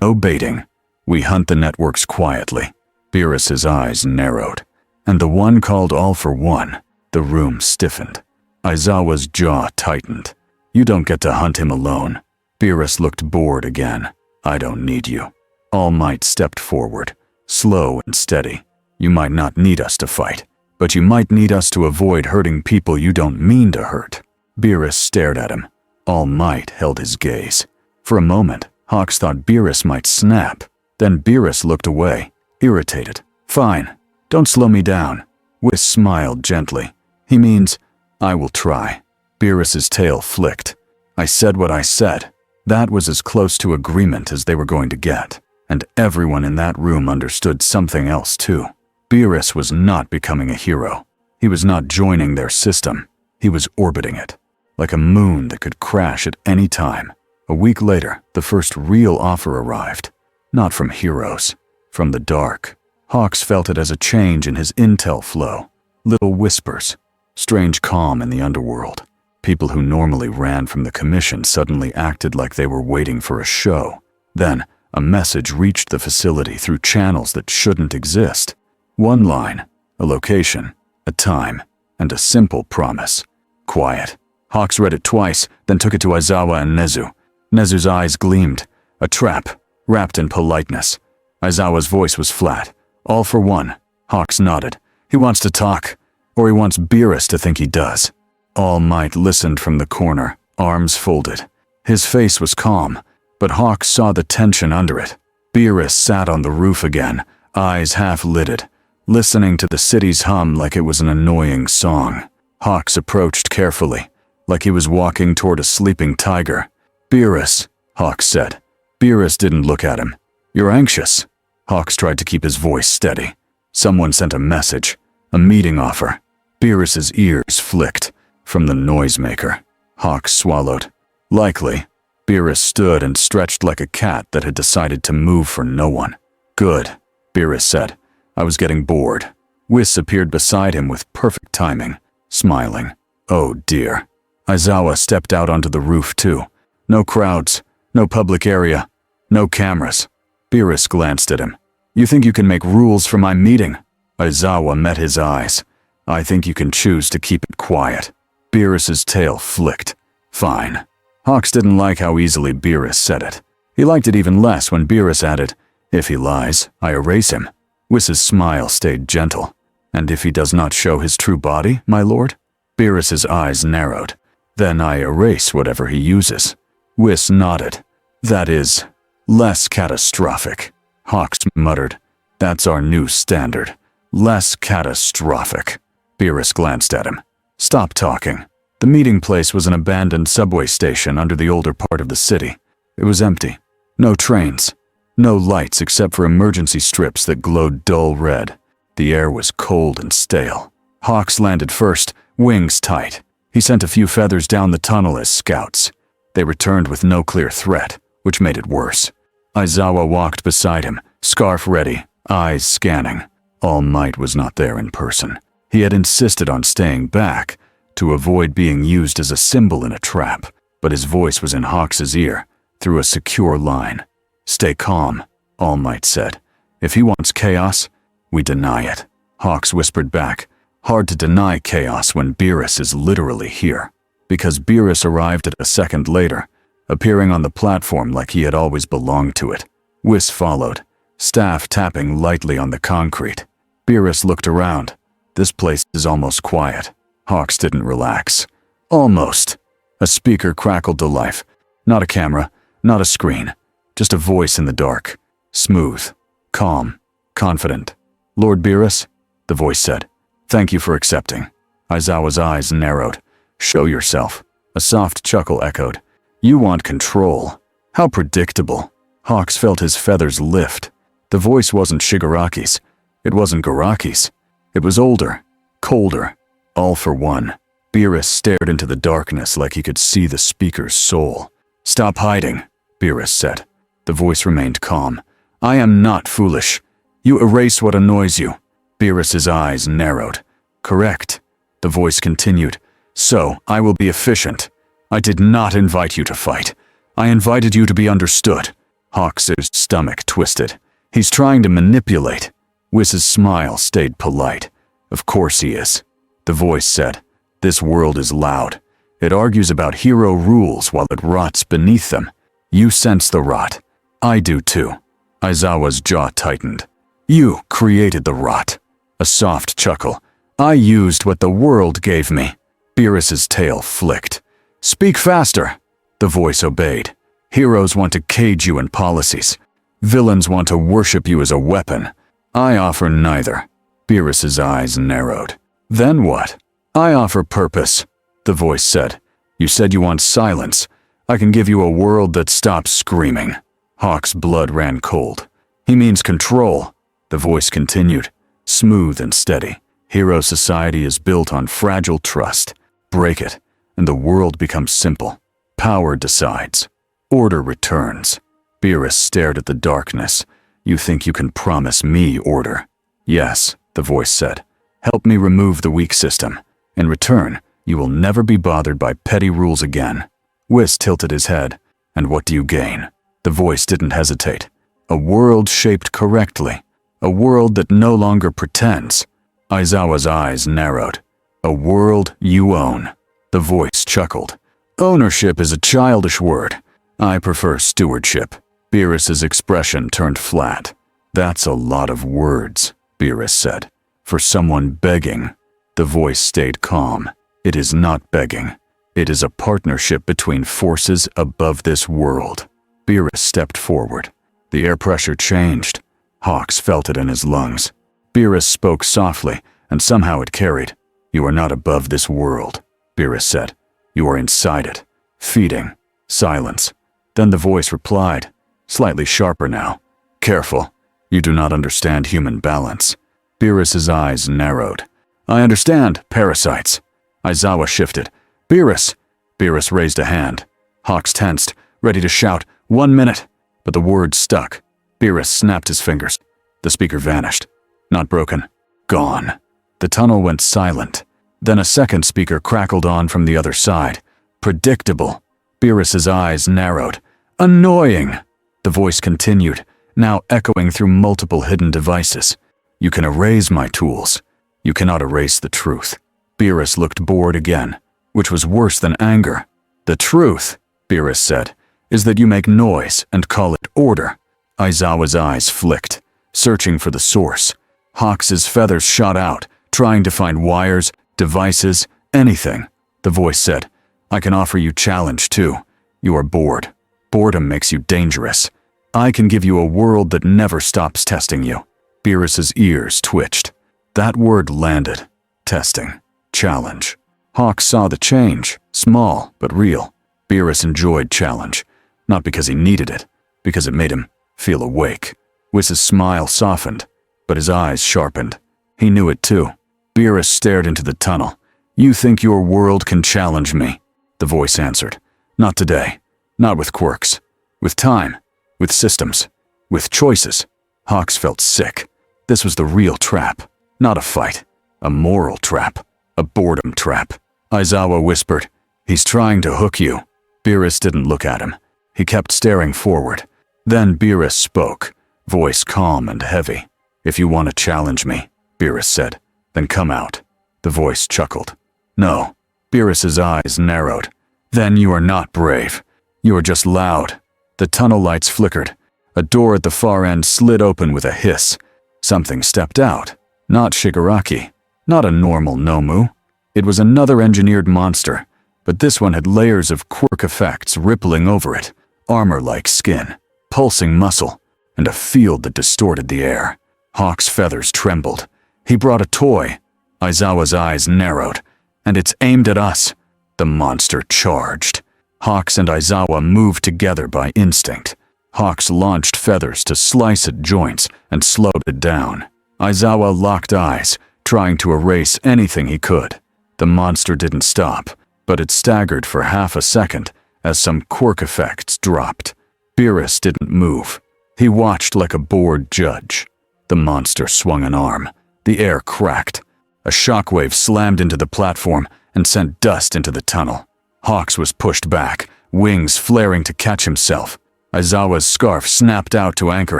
No baiting. We hunt the networks quietly. Beerus's eyes narrowed. And the one called all for one. The room stiffened. Aizawa's jaw tightened. You don't get to hunt him alone. Beerus looked bored again. I don't need you. All Might stepped forward, slow and steady. You might not need us to fight, but you might need us to avoid hurting people you don't mean to hurt. Beerus stared at him. All Might held his gaze. For a moment, Hawks thought Beerus might snap. Then Beerus looked away, irritated. Fine, don't slow me down. Whis smiled gently. He means, I will try. Beerus's tail flicked. I said what I said. That was as close to agreement as they were going to get. And everyone in that room understood something else too. Beerus was not becoming a hero. He was not joining their system. He was orbiting it, like a moon that could crash at any time. A week later, the first real offer arrived. Not from heroes, from the dark. Hawks felt it as a change in his intel flow. Little whispers, strange calm in the underworld. People who normally ran from the commission suddenly acted like they were waiting for a show. Then, a message reached the facility through channels that shouldn't exist. One line, a location, a time, and a simple promise. Quiet. Hawks read it twice, then took it to Aizawa and Nezu. Nezu's eyes gleamed. A trap, wrapped in politeness. Aizawa's voice was flat. All for one. Hawks nodded. He wants to talk, or he wants Beerus to think he does. All Might listened from the corner, arms folded. His face was calm, but Hawks saw the tension under it. Beerus sat on the roof again, eyes half-lidded, listening to the city's hum like it was an annoying song. Hawks approached carefully, like he was walking toward a sleeping tiger. Beerus, Hawks said. Beerus didn't look at him. You're anxious. Hawks tried to keep his voice steady. Someone sent a message, a meeting offer. Beerus's ears flicked. From the noisemaker. Hawks swallowed. Likely. Beerus stood and stretched like a cat that had decided to move for no one. Good, Beerus said. I was getting bored. Whis appeared beside him with perfect timing, smiling. Oh dear. Aizawa stepped out onto the roof too. No crowds, no public area, no cameras. Beerus glanced at him. You think you can make rules for my meeting? Aizawa met his eyes. I think you can choose to keep it quiet. Beerus's tail flicked. Fine. Hawks didn't like how easily Beerus said it. He liked it even less when Beerus added, if he lies, I erase him. Whis's smile stayed gentle. And if he does not show his true body, my lord? Beerus's eyes narrowed. Then I erase whatever he uses. Whis nodded. That is, less catastrophic. Hawks muttered. That's our new standard. Less catastrophic. Beerus glanced at him. Stop talking. The meeting place was an abandoned subway station under the older part of the city. It was empty. No trains. No lights except for emergency strips that glowed dull red. The air was cold and stale. Hawks landed first, wings tight. He sent a few feathers down the tunnel as scouts. They returned with no clear threat, which made it worse. Aizawa walked beside him, scarf ready, eyes scanning. All Might was not there in person. He had insisted on staying back to avoid being used as a symbol in a trap, but his voice was in Hawks's ear through a secure line. "Stay calm," All Might said. "If he wants chaos, we deny it." Hawks whispered back. Hard to deny chaos when Beerus is literally here. Because Beerus arrived a second later, appearing on the platform like he had always belonged to it. Whis followed, staff tapping lightly on the concrete. Beerus looked around. This place is almost quiet. Hawks didn't relax. Almost. A speaker crackled to life. Not a camera, not a screen. Just a voice in the dark. Smooth, calm, confident. "Lord Beerus," the voice said. "Thank you for accepting." Aizawa's eyes narrowed. "Show yourself." A soft chuckle echoed. "You want control. How predictable." Hawks felt his feathers lift. The voice wasn't Shigaraki's. It wasn't Garaki's. It was older, colder, all for one. Beerus stared into the darkness like he could see the speaker's soul. "Stop hiding," Beerus said. The voice remained calm. "I am not foolish. You erase what annoys you." Beerus's eyes narrowed. "Correct." The voice continued. "So, I will be efficient. I did not invite you to fight. I invited you to be understood." Hawks' stomach twisted. He's trying to manipulate. Whis's smile stayed polite. "Of course he is." The voice said. "This world is loud. It argues about hero rules while it rots beneath them. You sense the rot. I do too." Aizawa's jaw tightened. "You created the rot." A soft chuckle. "I used what the world gave me." Beerus's tail flicked. "Speak faster." The voice obeyed. "Heroes want to cage you in policies. Villains want to worship you as a weapon. I offer neither." Beerus's eyes narrowed. "Then what?" "I offer purpose," the voice said. "You said you want silence. I can give you a world that stops screaming." Hawk's blood ran cold. "He means control," the voice continued, smooth and steady. "Hero society is built on fragile trust. Break it, and the world becomes simple. Power decides. Order returns." Beerus stared at the darkness. "You think you can promise me order?" "Yes," the voice said. "Help me remove the weak system. In return, you will never be bothered by petty rules again." Whis tilted his head. "And what do you gain?" The voice didn't hesitate. "A world shaped correctly. A world that no longer pretends." Aizawa's eyes narrowed. "A world you own." The voice chuckled. "Ownership is a childish word. I prefer stewardship." Beerus's expression turned flat. "That's a lot of words," Beerus said. "For someone begging." The voice stayed calm. "It is not begging. It is a partnership between forces above this world." Beerus stepped forward. The air pressure changed. Hawks felt it in his lungs. Beerus spoke softly, and somehow it carried. "You are not above this world," Beerus said. "You are inside it, feeding." Silence. Then the voice replied, slightly sharper now. "Careful. You do not understand human balance." Beerus's eyes narrowed. "I understand, parasites." Aizawa shifted. "Beerus!" Beerus raised a hand. Hawks tensed, ready to shout, "1 minute!" But the words stuck. Beerus snapped his fingers. The speaker vanished. Not broken. Gone. The tunnel went silent. Then a second speaker crackled on from the other side. "Predictable." Beerus's eyes narrowed. "Annoying." The voice continued, now echoing through multiple hidden devices. "You can erase my tools. You cannot erase the truth." Beerus looked bored again, which was worse than anger. "The truth," Beerus said, "is that you make noise and call it order." Aizawa's eyes flicked, searching for the source. Hawks's feathers shot out, trying to find wires, devices, anything. The voice said, "I can offer you challenge too. You are bored. Boredom makes you dangerous. I can give you a world that never stops testing you." Beerus's ears twitched. That word landed. Testing. Challenge. Hawks saw the change, small but real. Beerus enjoyed challenge, not because he needed it, because it made him Feel awake. Wiss's smile softened, but his eyes sharpened. He knew it too. Beerus stared into the tunnel. You think your world can challenge me? The voice answered. Not today. Not with quirks. With time. With systems. With choices. Hawks felt sick. This was the real trap. Not a fight. A moral trap. A boredom trap. Aizawa whispered, He's trying to hook you. Beerus didn't look at him. He kept staring forward. Then Beerus spoke, voice calm and heavy. If you want to challenge me, Beerus said, then come out. The voice chuckled. No. Beerus's eyes narrowed. Then you are not brave. You are just loud. The tunnel lights flickered. A door at the far end slid open with a hiss. Something stepped out. Not Shigaraki. Not a normal Nomu. It was another engineered monster, but this one had layers of quirk effects rippling over it, armor-like skin, pulsing muscle, and a field that distorted the air. Hawk's feathers trembled. He brought a toy. Aizawa's eyes narrowed. And it's aimed at us. The monster charged. Hawks and Aizawa moved together by instinct. Hawks launched feathers to slice at joints and slowed it down. Aizawa locked eyes, trying to erase anything he could. The monster didn't stop, but it staggered for half a second as some quirk effects dropped. Beerus didn't move. He watched like a bored judge. The monster swung an arm. The air cracked. A shockwave slammed into the platform and sent dust into the tunnel. Hawks was pushed back, wings flaring to catch himself. Aizawa's scarf snapped out to anchor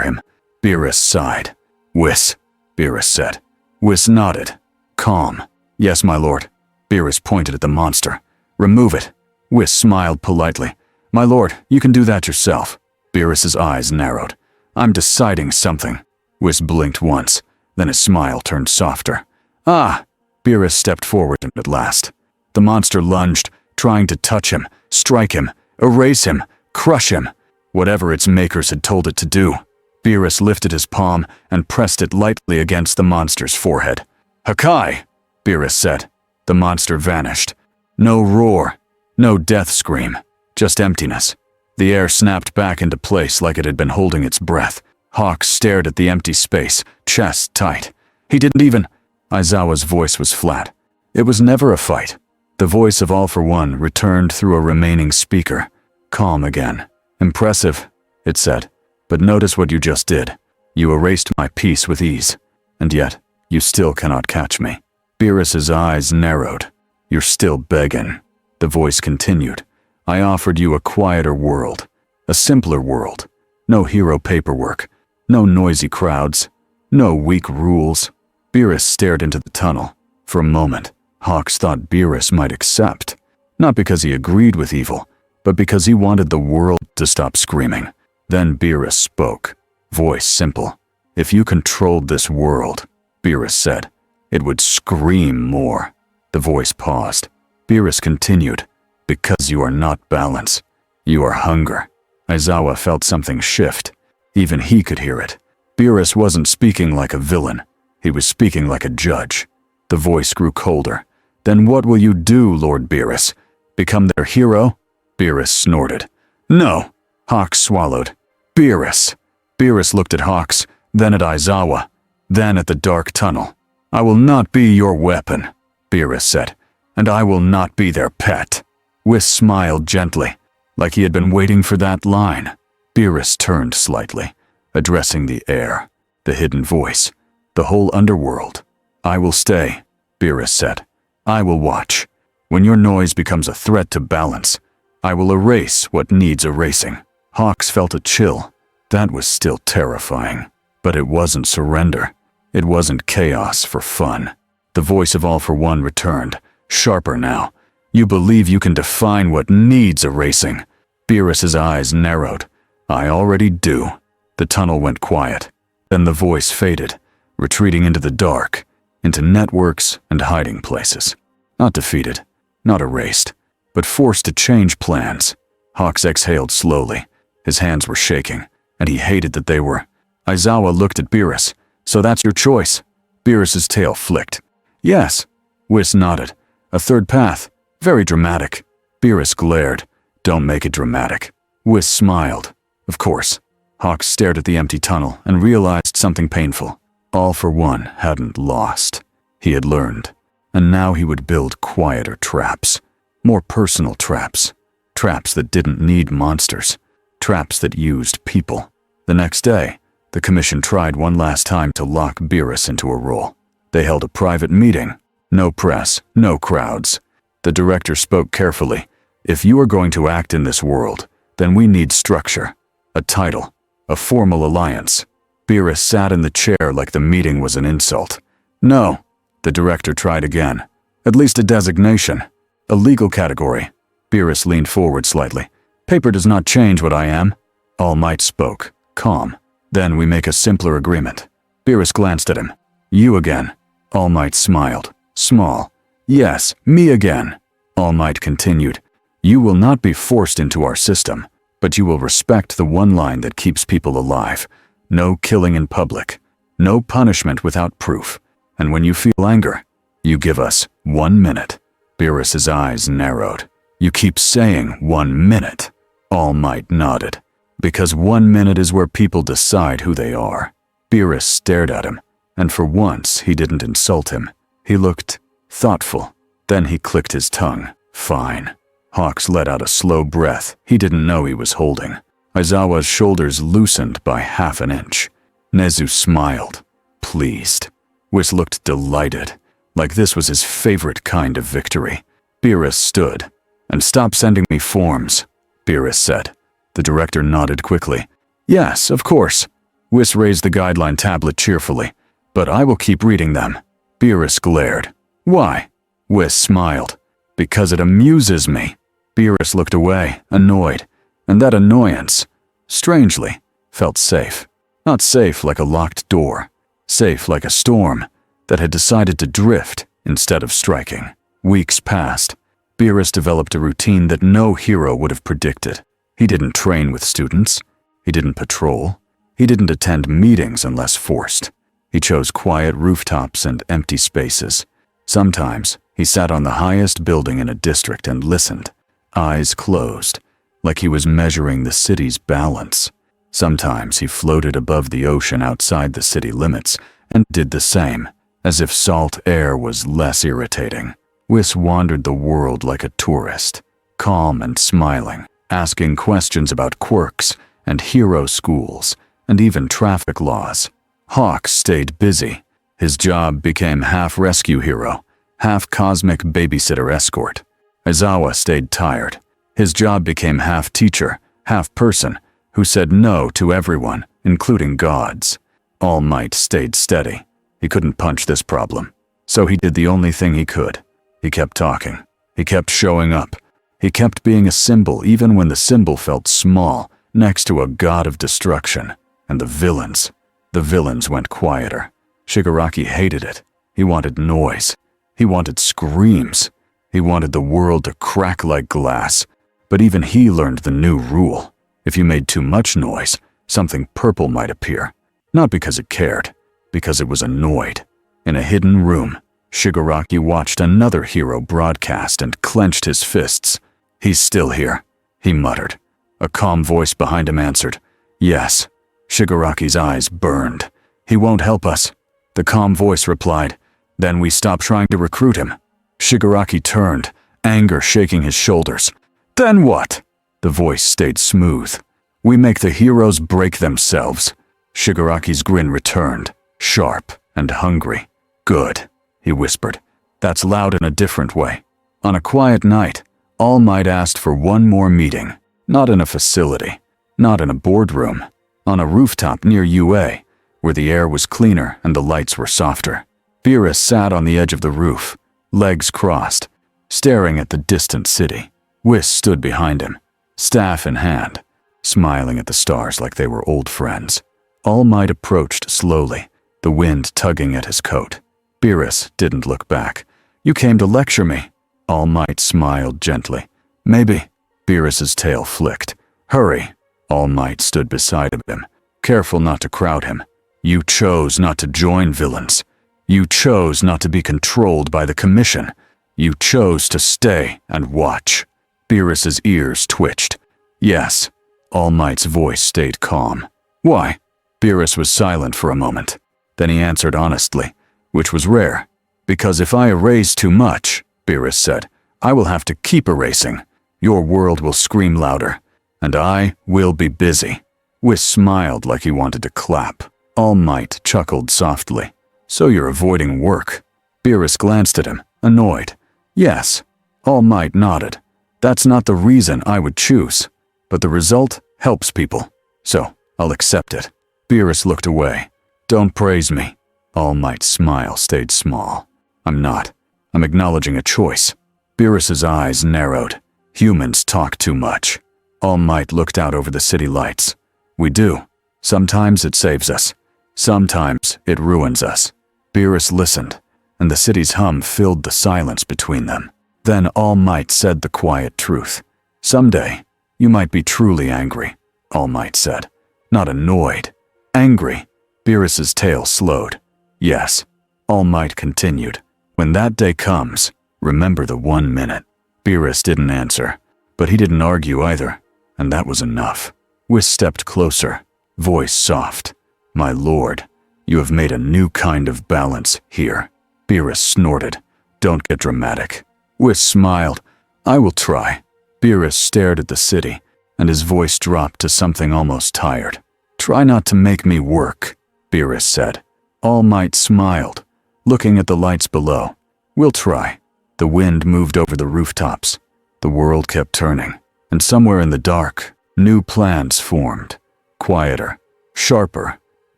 him. Beerus sighed. Whis, Beerus said. Whis nodded. Calm. Yes, my lord. Beerus pointed at the monster. Remove it. Whis smiled politely. My lord, you can do that yourself. Beerus's eyes narrowed. I'm deciding something. Whis blinked once, then his smile turned softer. Ah! Beerus stepped forward at last. The monster lunged, trying to touch him, strike him, erase him, crush him. Whatever its makers had told it to do. Beerus lifted his palm and pressed it lightly against the monster's forehead. Hakai! Beerus said. The monster vanished. No roar, no death scream, just emptiness. The air snapped back into place like it had been holding its breath. Hawks stared at the empty space, chest tight. He didn't even... Aizawa's voice was flat. It was never a fight. The voice of All for One returned through a remaining speaker. Calm again. Impressive, it said. But notice what you just did. You erased my peace with ease. And yet, you still cannot catch me. Beerus's eyes narrowed. You're still begging. The voice continued. I offered you a quieter world. A simpler world. No hero paperwork. No noisy crowds. No weak rules. Beerus stared into the tunnel. For a moment, Hawks thought Beerus might accept. Not because he agreed with evil, but because he wanted the world to stop screaming. Then Beerus spoke. Voice simple. If you controlled this world, Beerus said, it would scream more. The voice paused. Beerus continued. Because you are not balance. You are hunger. Aizawa felt something shift. Even he could hear it. Beerus wasn't speaking like a villain. He was speaking like a judge. The voice grew colder. Then what will you do, Lord Beerus? Become their hero? Beerus snorted. No. Hawks swallowed. Beerus. Beerus looked at Hawks, then at Aizawa, then at the dark tunnel. I will not be your weapon, Beerus said, and I will not be their pet. Whis smiled gently, like he had been waiting for that line. Beerus turned slightly, addressing the air, the hidden voice, the whole underworld. I will stay, Beerus said. I will watch. When your noise becomes a threat to balance, I will erase what needs erasing. Hawks felt a chill. That was still terrifying. But it wasn't surrender. It wasn't chaos for fun. The voice of All for One returned, sharper now. You believe you can define what needs erasing. Beerus's eyes narrowed. I already do. The tunnel went quiet. Then the voice faded, retreating into the dark, into networks and hiding places. Not defeated, not erased, but forced to change plans. Hawks exhaled slowly. His hands were shaking, and he hated that they were. Aizawa looked at Beerus. So that's your choice. Beerus's tail flicked. Yes. Whis nodded. A third path. Very dramatic. Beerus glared. Don't make it dramatic. Whis smiled. Of course. Hawks stared at the empty tunnel and realized something painful. All for One hadn't lost. He had learned. And now he would build quieter traps. More personal traps. Traps that didn't need monsters. Traps that used people. The next day, the commission tried one last time to lock Beerus into a role. They held a private meeting. No press, no crowds. The director spoke carefully. If you are going to act in this world, then we need structure. A title. A formal alliance. Beerus sat in the chair like the meeting was an insult. No. The director tried again. At least a designation. A legal category. Beerus leaned forward slightly. Paper does not change what I am. All Might spoke, calm. Then we make a simpler agreement. Beerus glanced at him. You again. All Might smiled. Small. Yes, me again. All Might continued. You will not be forced into our system, but you will respect the one line that keeps people alive. No killing in public. No punishment without proof. And when you feel anger, you give us 1 minute. Beerus's eyes narrowed. You keep saying 1 minute. All Might nodded. Because 1 minute is where people decide who they are. Beerus stared at him, and for once he didn't insult him. He looked thoughtful. Then he clicked his tongue. Fine. Hawks let out a slow breath he didn't know he was holding. Aizawa's shoulders loosened by half an inch. Nezu smiled, pleased. Whis looked delighted, like this was his favorite kind of victory. Beerus stood. And stop sending me forms, Beerus said. The director nodded quickly. Yes, of course. Whis raised the guideline tablet cheerfully. But I will keep reading them. Beerus glared. Why? Whis smiled. Because it amuses me. Beerus looked away, annoyed. And that annoyance, strangely, felt safe. Not safe like a locked door. Safe like a storm that had decided to drift instead of striking. Weeks passed. Beerus developed a routine that no hero would have predicted. He didn't train with students. He didn't patrol. He didn't attend meetings unless forced. He chose quiet rooftops and empty spaces. Sometimes he sat on the highest building in a district and listened, eyes closed, like he was measuring the city's balance. Sometimes he floated above the ocean outside the city limits and did the same, as if salt air was less irritating. Whis wandered the world like a tourist, calm and smiling, asking questions about quirks and hero schools and even traffic laws. Hawks stayed busy. His job became half rescue hero, half cosmic babysitter escort. Aizawa stayed tired. His job became half teacher, half person, who said no to everyone, including gods. All Might stayed steady. He couldn't punch this problem. So he did the only thing he could. He kept talking. He kept showing up. He kept being a symbol even when the symbol felt small, next to a god of destruction. And the villains went quieter. Shigaraki hated it. He wanted noise. He wanted screams. He wanted the world to crack like glass. But even he learned the new rule. If you made too much noise, something purple might appear. Not because it cared, because it was annoyed. In a hidden room, Shigaraki watched another hero broadcast and clenched his fists. He's still here, he muttered. A calm voice behind him answered, yes. Shigaraki's eyes burned. He won't help us. The calm voice replied, then we stop trying to recruit him. Shigaraki turned, anger shaking his shoulders. Then what? The voice stayed smooth. We make the heroes break themselves. Shigaraki's grin returned, sharp and hungry. Good, he whispered. That's loud in a different way. On a quiet night, All Might asked for one more meeting. Not in a facility, not in a boardroom. On a rooftop near UA, where the air was cleaner and the lights were softer. Beerus sat on the edge of the roof, legs crossed, staring at the distant city. Whis stood behind him, staff in hand, smiling at the stars like they were old friends. All Might approached slowly, the wind tugging at his coat. Beerus didn't look back. You came to lecture me. All Might smiled gently. Maybe. Beerus's tail flicked. Hurry. All Might stood beside him, careful not to crowd him. You chose not to join villains. You chose not to be controlled by the commission. You chose to stay and watch. Beerus's ears twitched. Yes. All Might's voice stayed calm. Why? Beerus was silent for a moment. Then he answered honestly, which was rare. Because if I erase too much, Beerus said, I will have to keep erasing. Your world will scream louder, and I will be busy. Whis smiled like he wanted to clap. All Might chuckled softly. So you're avoiding work. Beerus glanced at him, annoyed. Yes. All Might nodded. That's not the reason I would choose, but the result helps people, so I'll accept it. Beerus looked away. Don't praise me. All Might's smile stayed small. I'm not. I'm acknowledging a choice. Beerus's eyes narrowed. Humans talk too much. All Might looked out over the city lights. We do. Sometimes it saves us. Sometimes it ruins us. Beerus listened, and the city's hum filled the silence between them. Then All Might said the quiet truth. Someday, you might be truly angry, All Might said. Not annoyed. Angry. Beerus's tale slowed. Yes. All Might continued. When that day comes, remember the 1 minute. Beerus didn't answer, but he didn't argue either, and that was enough. Whis stepped closer, voice soft. My lord, you have made a new kind of balance here. Beerus snorted. Don't get dramatic. Whis smiled. I will try. Beerus stared at the city, and his voice dropped to something almost tired. Try not to make me work, Beerus said. All Might smiled, looking at the lights below. We'll try. The wind moved over the rooftops. The world kept turning, and somewhere in the dark, new plans formed. Quieter, sharper,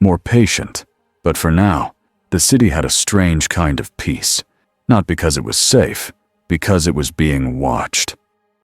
more patient. But for now, the city had a strange kind of peace. Not because it was safe, because it was being watched.